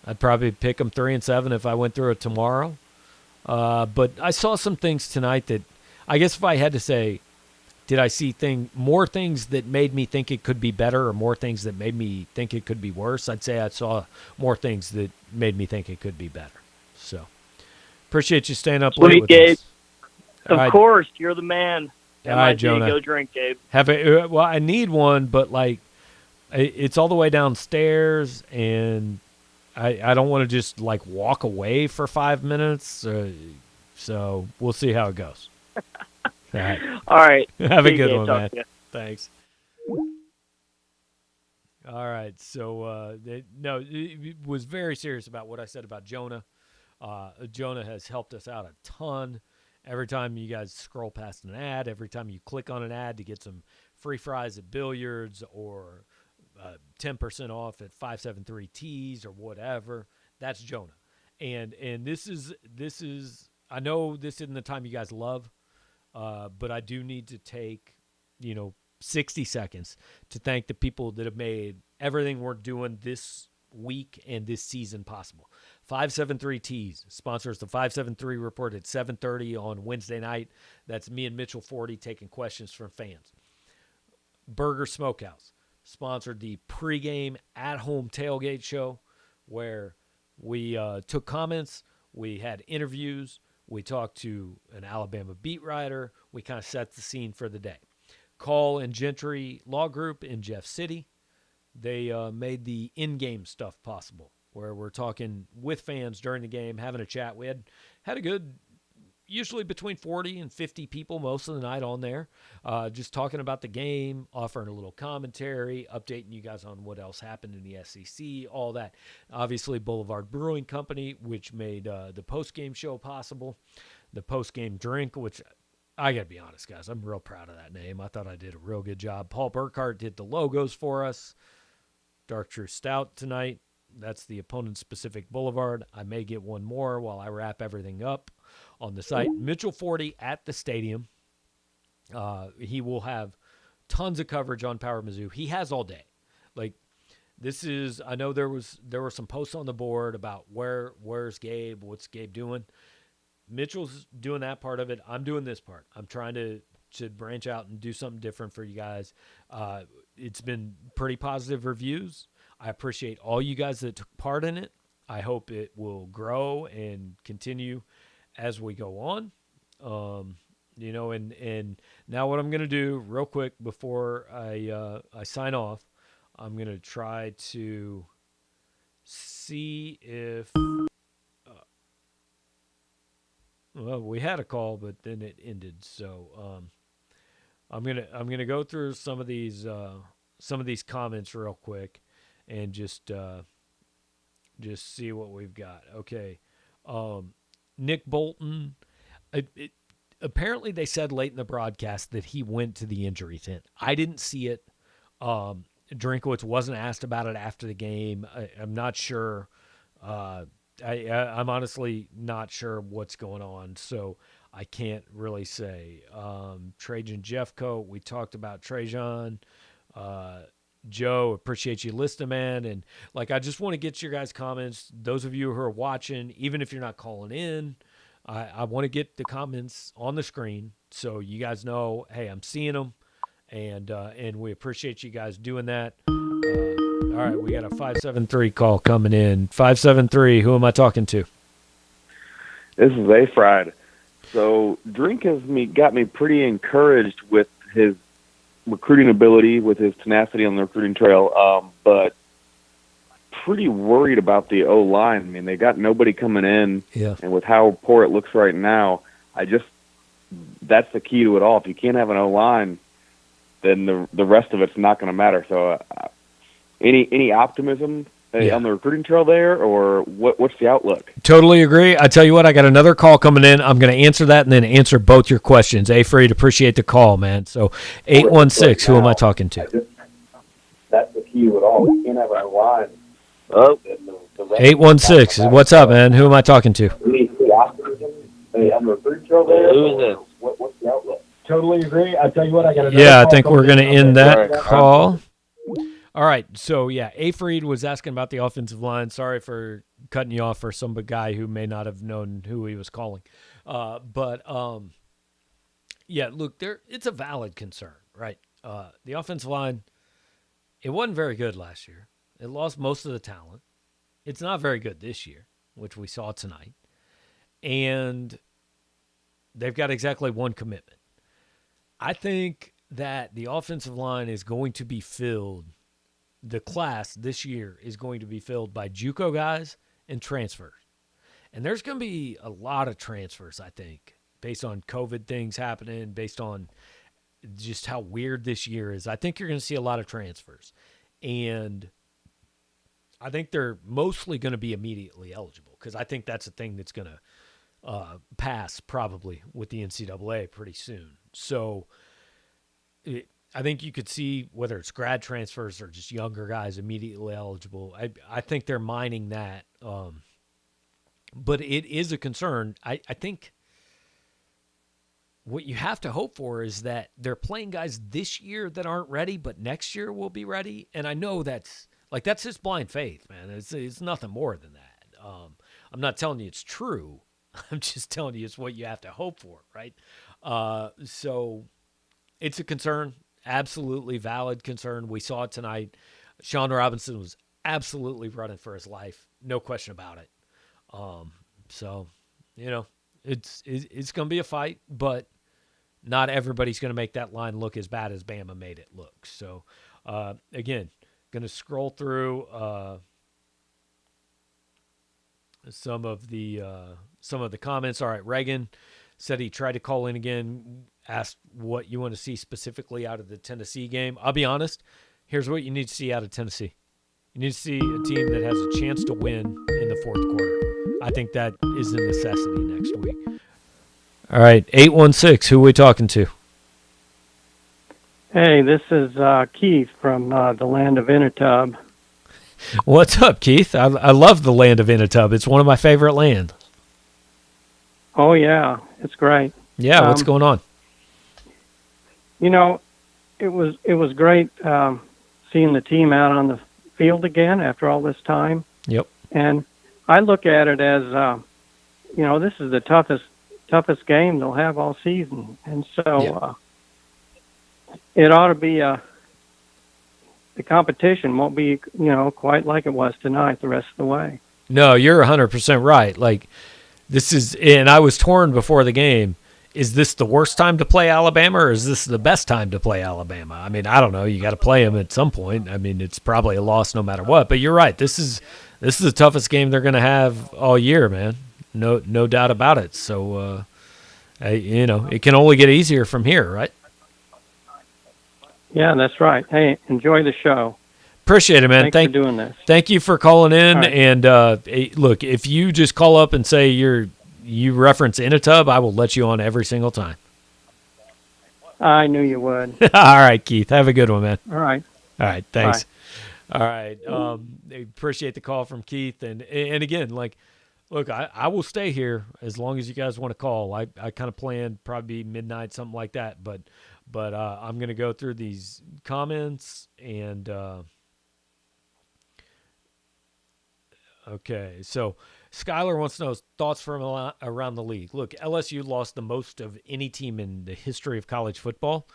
I'd probably pick them 3-7 if I went through it tomorrow. But I saw some things tonight that I guess if I had to say, did I see more things that made me think it could be better or more things that made me think it could be worse? I'd say I saw more things that made me think it could be better. So appreciate you staying up late with Gabe. us. Of course, you're the man. All right, Jonah. Go drink, Gabe. I need one, but like it's all the way downstairs, and I don't want to just like walk away for 5 minutes. So we'll see how it goes. All right. All right. Have a good one, Talk man. Thanks. All right. So, it was very serious about what I said about Jonah. Jonah has helped us out a ton, Every time you guys scroll past an ad, every time you click on an ad to get some free fries at Billiards or 10% off at 573 Tees or whatever, that's Jonah. And this is I know this isn't the time you guys love, but I do need to take 60 seconds to thank the people that have made everything we're doing this week and this season possible. 573 Tees sponsors the 573 report at 7:30 on Wednesday night. That's me and Mitchell 40 taking questions from fans. Burger Smokehouse sponsored the pregame at-home tailgate show where we took comments, we had interviews, we talked to an Alabama beat writer, we kind of set the scene for the day. Call and Gentry Law Group in Jeff City, they made the in-game stuff possible, where we're talking with fans during the game, having a chat. We had a good, usually between 40 and 50 people most of the night on there, just talking about the game, offering a little commentary, updating you guys on what else happened in the SEC, all that. Obviously, Boulevard Brewing Company, which made the post-game show possible, the post-game drink, which I got to be honest, guys, I'm real proud of that name. I thought I did a real good job. Paul Burkhart did the logos for us. Dark True Stout tonight. That's the opponent-specific Boulevard. I may get one more while I wrap everything up on the site. Mitchell 40 at the stadium. He will have tons of coverage on Power Mizzou. He has all day. Like, this is, I know there were some posts on the board about where's Gabe, what's Gabe doing. Mitchell's doing that part of it. I'm doing this part. I'm trying to branch out and do something different for you guys. It's been pretty positive reviews. I appreciate all you guys that took part in it. I hope it will grow and continue as we go on. And now what I'm going to do real quick before I sign off, I'm going to try to see if well, we had a call, but then it ended. So I'm gonna go through some of these comments real quick and just see what we've got. Okay, Nick Bolton. Apparently, they said late in the broadcast that he went to the injury tent. I didn't see it. Drinkowitz wasn't asked about it after the game. I'm not sure. I'm honestly not sure what's going on, so I can't really say. Trajan Jeffcoat, we talked about Trajan. Joe, appreciate you listening, man. And, I just want to get your guys' comments. Those of you who are watching, even if you're not calling in, I want to get the comments on the screen so you guys know, hey, I'm seeing them, and we appreciate you guys doing that. All right, we got a 573 call coming in. 573, who am I talking to? This is A-Fried. So Drink got me pretty encouraged with his recruiting ability, with his tenacity on the recruiting trail, but pretty worried about the O-line. I mean, they got nobody coming in, and with how poor it looks right now, that's the key to it all. If you can't have an O-line, then the rest of it's not going to matter. So any optimism on the recruiting trail there, or what's the outlook? Totally agree. I tell you what, I got another call coming in. I'm going to answer that and then answer both your questions. A-Freed, appreciate the call, man. So 816, who am I talking to? That's the key with all. You can't have a line. 816, what's up, man? Who am I talking to? On the recruiting trail there. Who is this? What's the outlook? Totally agree. I tell you what, I got another I think we're going to end that call. All right, so A-Freed was asking about the offensive line. Sorry for cutting you off for some guy who may not have known who he was calling. Look, it's a valid concern, right? The offensive line, it wasn't very good last year. It lost most of the talent. It's not very good this year, which we saw tonight. And they've got exactly one commitment. I think that the offensive line is going to be filled. The class this year is going to be filled by JUCO guys and transfers. And there's going to be a lot of transfers, I think, based on COVID things happening, based on just how weird this year is. I think you're going to see a lot of transfers. And I think they're mostly going to be immediately eligible because I think that's the thing that's going to pass probably with the NCAA pretty soon. So I think you could see whether it's grad transfers or just younger guys immediately eligible. I think they're mining that. But it is a concern. I think what you have to hope for is that they're playing guys this year that aren't ready, but next year will be ready. And I know that's just blind faith, man. It's nothing more than that. I'm not telling you it's true. I'm just telling you it's what you have to hope for, right? So it's a concern, absolutely valid concern. We saw it tonight. Sean Robinson was absolutely running for his life, no question about it. So, it's going to be a fight, but not everybody's going to make that line look as bad as Bama made it look. So, again, going to scroll through some of the comments. All right, Reagan said he tried to call in again, asked what you want to see specifically out of the Tennessee game. I'll be honest. Here's what you need to see out of Tennessee. You need to see a team that has a chance to win in the fourth quarter. I think that is a necessity next week. All right, 816, who are we talking to? Hey, this is Keith from the land of Innertub. What's up, Keith? I love the land of Innertub. It's one of my favorite lands. Oh, yeah, it's great. Yeah, what's going on? It was great seeing the team out on the field again after all this time. Yep. And I look at it as, this is the toughest game they'll have all season. And so it ought to be the competition won't be, quite like it was tonight the rest of the way. No, you're 100% right. Like, this is, and I was torn before the game. Is this the worst time to play Alabama, or is this the best time to play Alabama? I mean, I don't know. You got to play them at some point. I mean, it's probably a loss no matter what. But you're right. This is the toughest game they're going to have all year, man. No doubt about it. So, it can only get easier from here, right? Yeah, that's right. Hey, enjoy the show. Appreciate it, man. Thanks for doing this. Thank you for calling in. Right. And look, if you just call up and say you reference Innertub, I will let you on every single time. I knew you would. All right, Keith. Have a good one, man. All right. All right. Thanks. Bye. All right. Appreciate the call from Keith. And again, like, look, I will stay here as long as you guys want to call. I kind of planned probably midnight, something like that. But I'm going to go through these comments and okay. So Skylar wants to know his thoughts from around the league. Look, LSU lost the most of any team in the history of college football.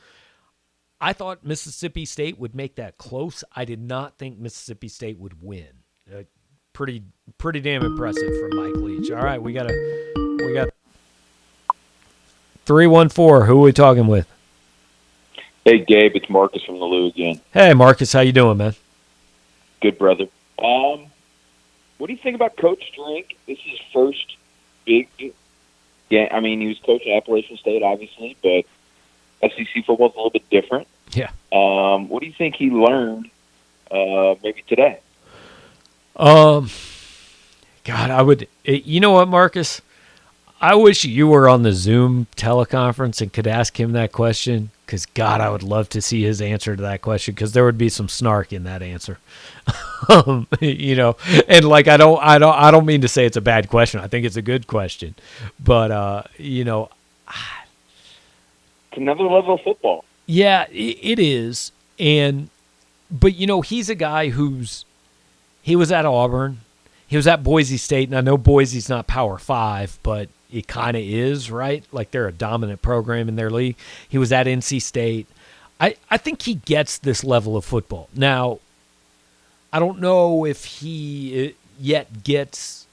I thought Mississippi State would make that close. I did not think Mississippi State would win. Pretty damn impressive from Mike Leach. All right, we got 314. Who are we talking with? Hey, Gabe, it's Marcus from the Lou again. Hey, Marcus, how you doing, man? Good, brother. What do you think about Coach Drink? This is his first big game. I mean, he was coaching Appalachian State, obviously, but SEC football is a little bit different. Yeah. What do you think he learned maybe today? God, I would. You know what, Marcus? I wish you were on the Zoom teleconference and could ask him that question. Because God, I would love to see his answer to that question. Because there would be some snark in that answer, and like I don't mean to say it's a bad question. I think it's a good question, but it's another level of football. Yeah, it is, but he's a guy he was at Auburn, he was at Boise State, and I know Boise's not Power 5, but it kind of is, right? Like they're a dominant program in their league. He was at NC State. I think he gets this level of football. Now, I don't know if he yet gets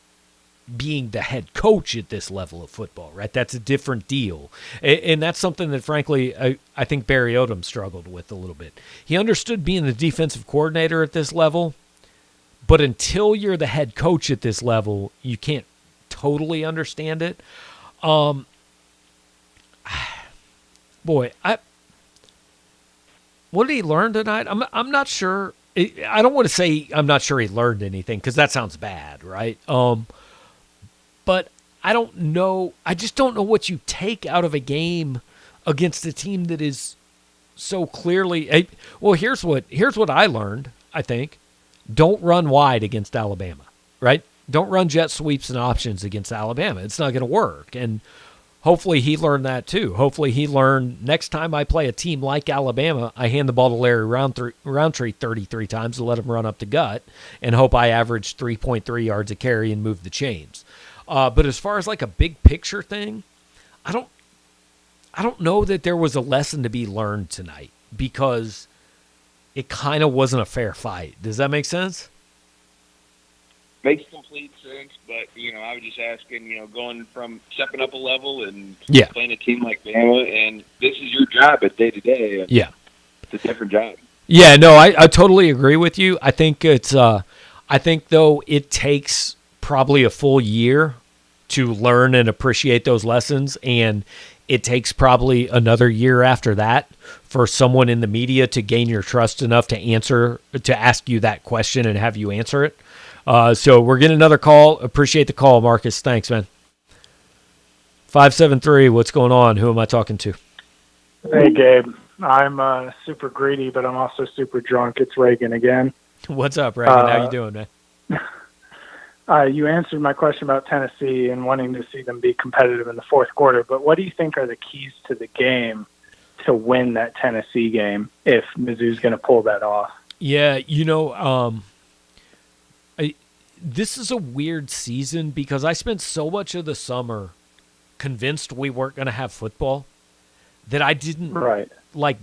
being the head coach at this level of football, right? That's a different deal. And that's something that, frankly, I think Barry Odom struggled with a little bit. He understood being the defensive coordinator at this level, but until you're the head coach at this level, you can't totally understand it. Boy, what did he learn tonight? I'm not sure. I don't want to say I'm not sure he learned anything because that sounds bad, right? But I don't know. I just don't know what you take out of a game against a team that is so clearly. Well, here's what I learned. I think don't run wide against Alabama, right? Don't run jet sweeps and options against Alabama. It's not going to work. And hopefully he learned that too. Hopefully he learned next time I play a team like Alabama, I hand the ball to Larry Roundtree 33 times to let him run up the gut and hope I average 3.3 yards a carry and move the chains. But as far as like a big picture thing, I don't know that there was a lesson to be learned tonight because it kind of wasn't a fair fight. Does that make sense? Makes complete sense, but I was just asking, going from stepping up a level and playing a team like Bama, and this is your job at day to day. Yeah, it's a different job. Yeah, no, I totally agree with you. I think it's I think though it takes probably a full year to learn and appreciate those lessons, and it takes probably another year after that for someone in the media to gain your trust enough to ask you that question and have you answer it. So we're getting another call. Appreciate the call, Marcus. Thanks, man. 573, what's going on? Who am I talking to? Hey, Gabe. I'm super greedy, but I'm also super drunk. It's Reagan again. What's up, Reagan? How you doing, man? You answered my question about Tennessee and wanting to see them be competitive in the fourth quarter, but what do you think are the keys to the game to win that Tennessee game if Mizzou's going to pull that off? Yeah, this is a weird season because I spent so much of the summer convinced we weren't going to have football that I didn't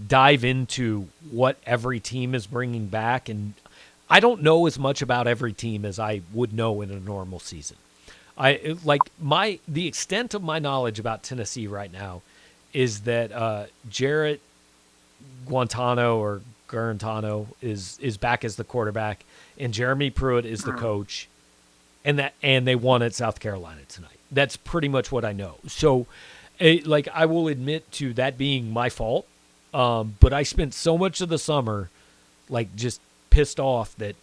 dive into what every team is bringing back, and I don't know as much about every team as I would know in a normal season. The extent of my knowledge about Tennessee right now is that Jarrett Guarantano is back as the quarterback, and Jeremy Pruitt is the coach, and they won at South Carolina tonight. That's pretty much what I know. So, I will admit to that being my fault, but I spent so much of the summer, just pissed off that,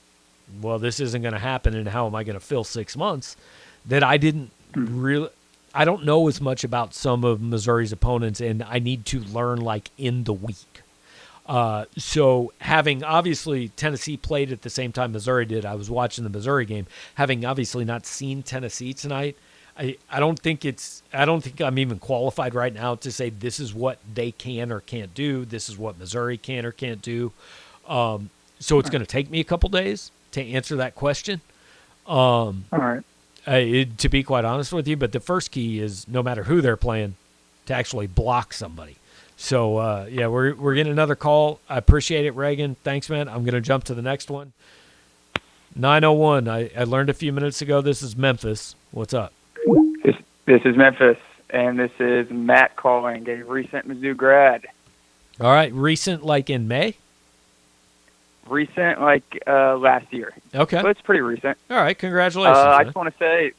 well, this isn't going to happen, and how am I going to fill 6 months, that I didn't really. I don't know as much about some of Missouri's opponents, and I need to learn in the week. So having obviously Tennessee played at the same time Missouri did, I was watching the Missouri game. Having obviously not seen Tennessee tonight, I don't think I'm even qualified right now to say this is what they can or can't do. This is what Missouri can or can't do. So it's going to take me a couple days to answer that question. All right. To be quite honest with you, but the first key is no matter who they're playing, to actually block somebody. So, we're getting another call. I appreciate it, Reagan. Thanks, man. I'm going to jump to the next one. 901. I learned a few minutes ago this is Memphis. What's up? This is Memphis, and this is Matt calling, a recent Mizzou grad. All right. Recent, in May? Recent, last year. Okay. So it's pretty recent. All right. Congratulations. I just want to say,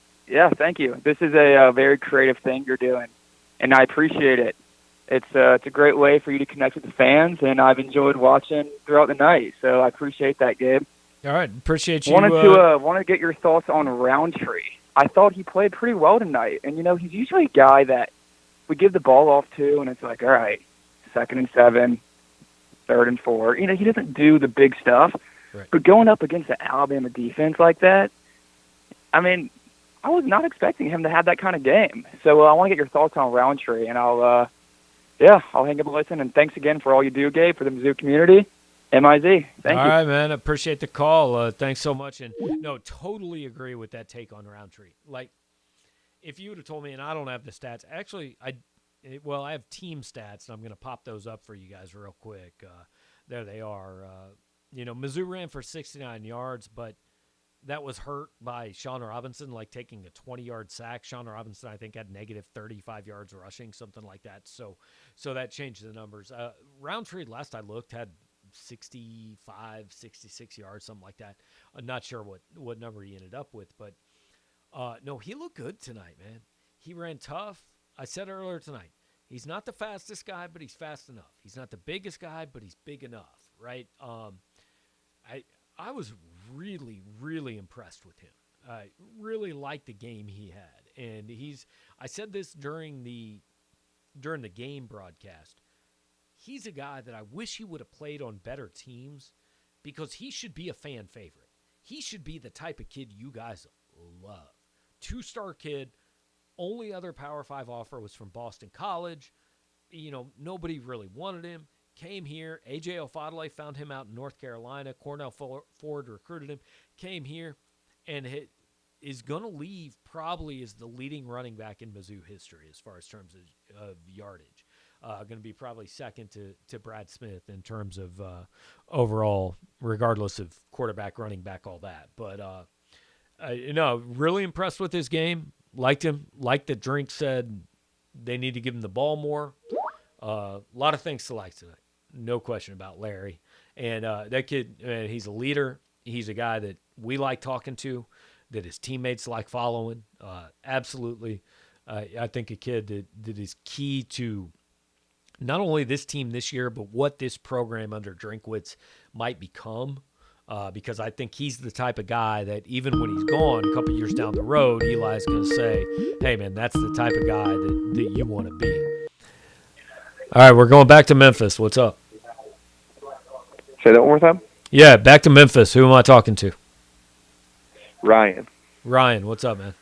thank you. This is a very creative thing you're doing, and I appreciate it. It's a great way for you to connect with the fans, and I've enjoyed watching throughout the night. So I appreciate that, Gabe. All right, appreciate you. Wanted to get your thoughts on Roundtree. I thought he played pretty well tonight, and he's usually a guy that we give the ball off to, and it's all right, 2nd and 7, 3rd and 4. He doesn't do the big stuff, but going up against the Alabama defense like that, I was not expecting him to have that kind of game. So I want to get your thoughts on Roundtree, and I'll hang up and listen. And thanks again for all you do, Gabe, for the Mizzou community. MIZ. Thank you. All right, man. Appreciate the call. Thanks so much. And no, totally agree with that take on Roundtree. If you would have told me, and I don't have the stats, actually, I have team stats, and I'm going to pop those up for you guys real quick. There they are. Mizzou ran for 69 yards, but that was hurt by Sean Robinson, taking a 20-yard sack. Sean Robinson, I think, had negative 35 yards rushing, something like that. So that changed the numbers. Roundtree, last I looked, had 65, 66 yards, something like that. I'm not sure what number he ended up with, but no, he looked good tonight, man. He ran tough. I said earlier tonight, he's not the fastest guy, but he's fast enough. He's not the biggest guy, but he's big enough, right? I was really, really impressed with him. I really liked the game he had. And I said this during the game broadcast. He's a guy that I wish he would have played on better teams because he should be a fan favorite. He should be the type of kid you guys love. 2-star kid. Only other Power 5 offer was from Boston College. Nobody really wanted him. Came here. A.J. Ofadale found him out in North Carolina. Cornell Ford recruited him. Came here and is going to leave probably as the leading running back in Mizzou history as far as terms of yardage. Going to be probably second to Brad Smith in terms of overall, regardless of quarterback, running back, all that. But, really impressed with his game. Liked him. Liked that Drink said they need to give him the ball more. A lot of things to like tonight. No question about Larry. And that kid, he's a leader. He's a guy that we like talking to, that his teammates like following. Absolutely. I think a kid that is key to not only this team this year, but what this program under Drinkwitz might become. Because I think he's the type of guy that even when he's gone a couple years down the road, Eli's going to say, hey, man, that's the type of guy that you want to be. All right, we're going back to Memphis. What's up? Say that one more time? Yeah, back to Memphis. Who am I talking to? Ryan. Ryan, what's up, man?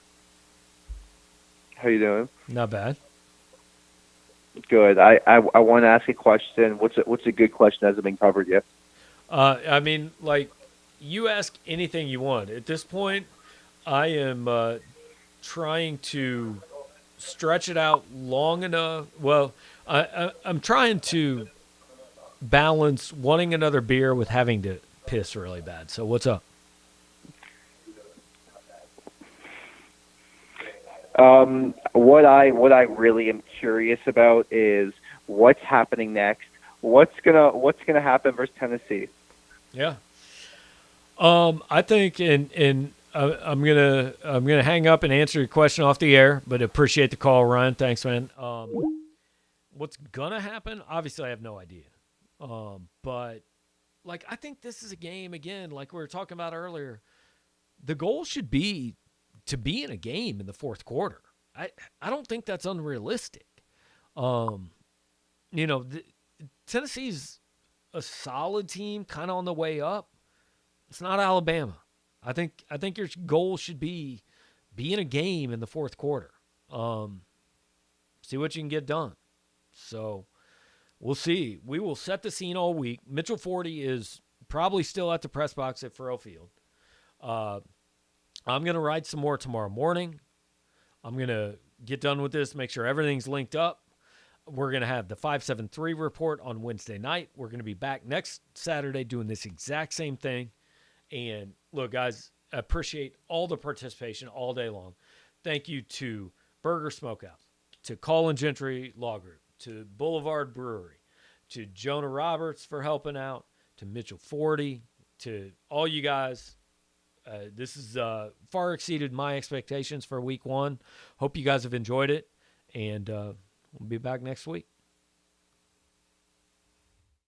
How you doing? Not bad. Good. I want to ask a question. What's a good question that hasn't been covered yet? You ask anything you want. At this point, I am trying to stretch it out long enough. Well, I'm trying to balance wanting another beer with having to piss really bad. So what's up? What I really am curious about is what's happening next. What's gonna happen versus Tennessee? Yeah. I think, and I'm gonna hang up and answer your question off the air, but appreciate the call, Ryan. Thanks, man. What's gonna happen? Obviously, I have no idea. But I think this is a game again, like we were talking about earlier. The goal should be to be in a game in the fourth quarter. I don't think that's unrealistic. Tennessee's a solid team, kind of on the way up. It's not Alabama. I think your goal should be in a game in the fourth quarter. See what you can get done. So we'll see. We will set the scene all week. Mitchell Forty is probably still at the press box at Faurot Field. I'm going to write some more tomorrow morning. I'm going to get done with this, make sure everything's linked up. We're going to have the 573 report on Wednesday night. We're going to be back next Saturday doing this exact same thing. And look, guys, I appreciate all the participation all day long. Thank you to Burger Smokehouse, to Colin Gentry Law Group, to Boulevard Brewery, to Jonah Roberts for helping out, to Mitchell Forty, to all you guys. This has far exceeded my expectations for week one. Hope you guys have enjoyed it, and we'll be back next week.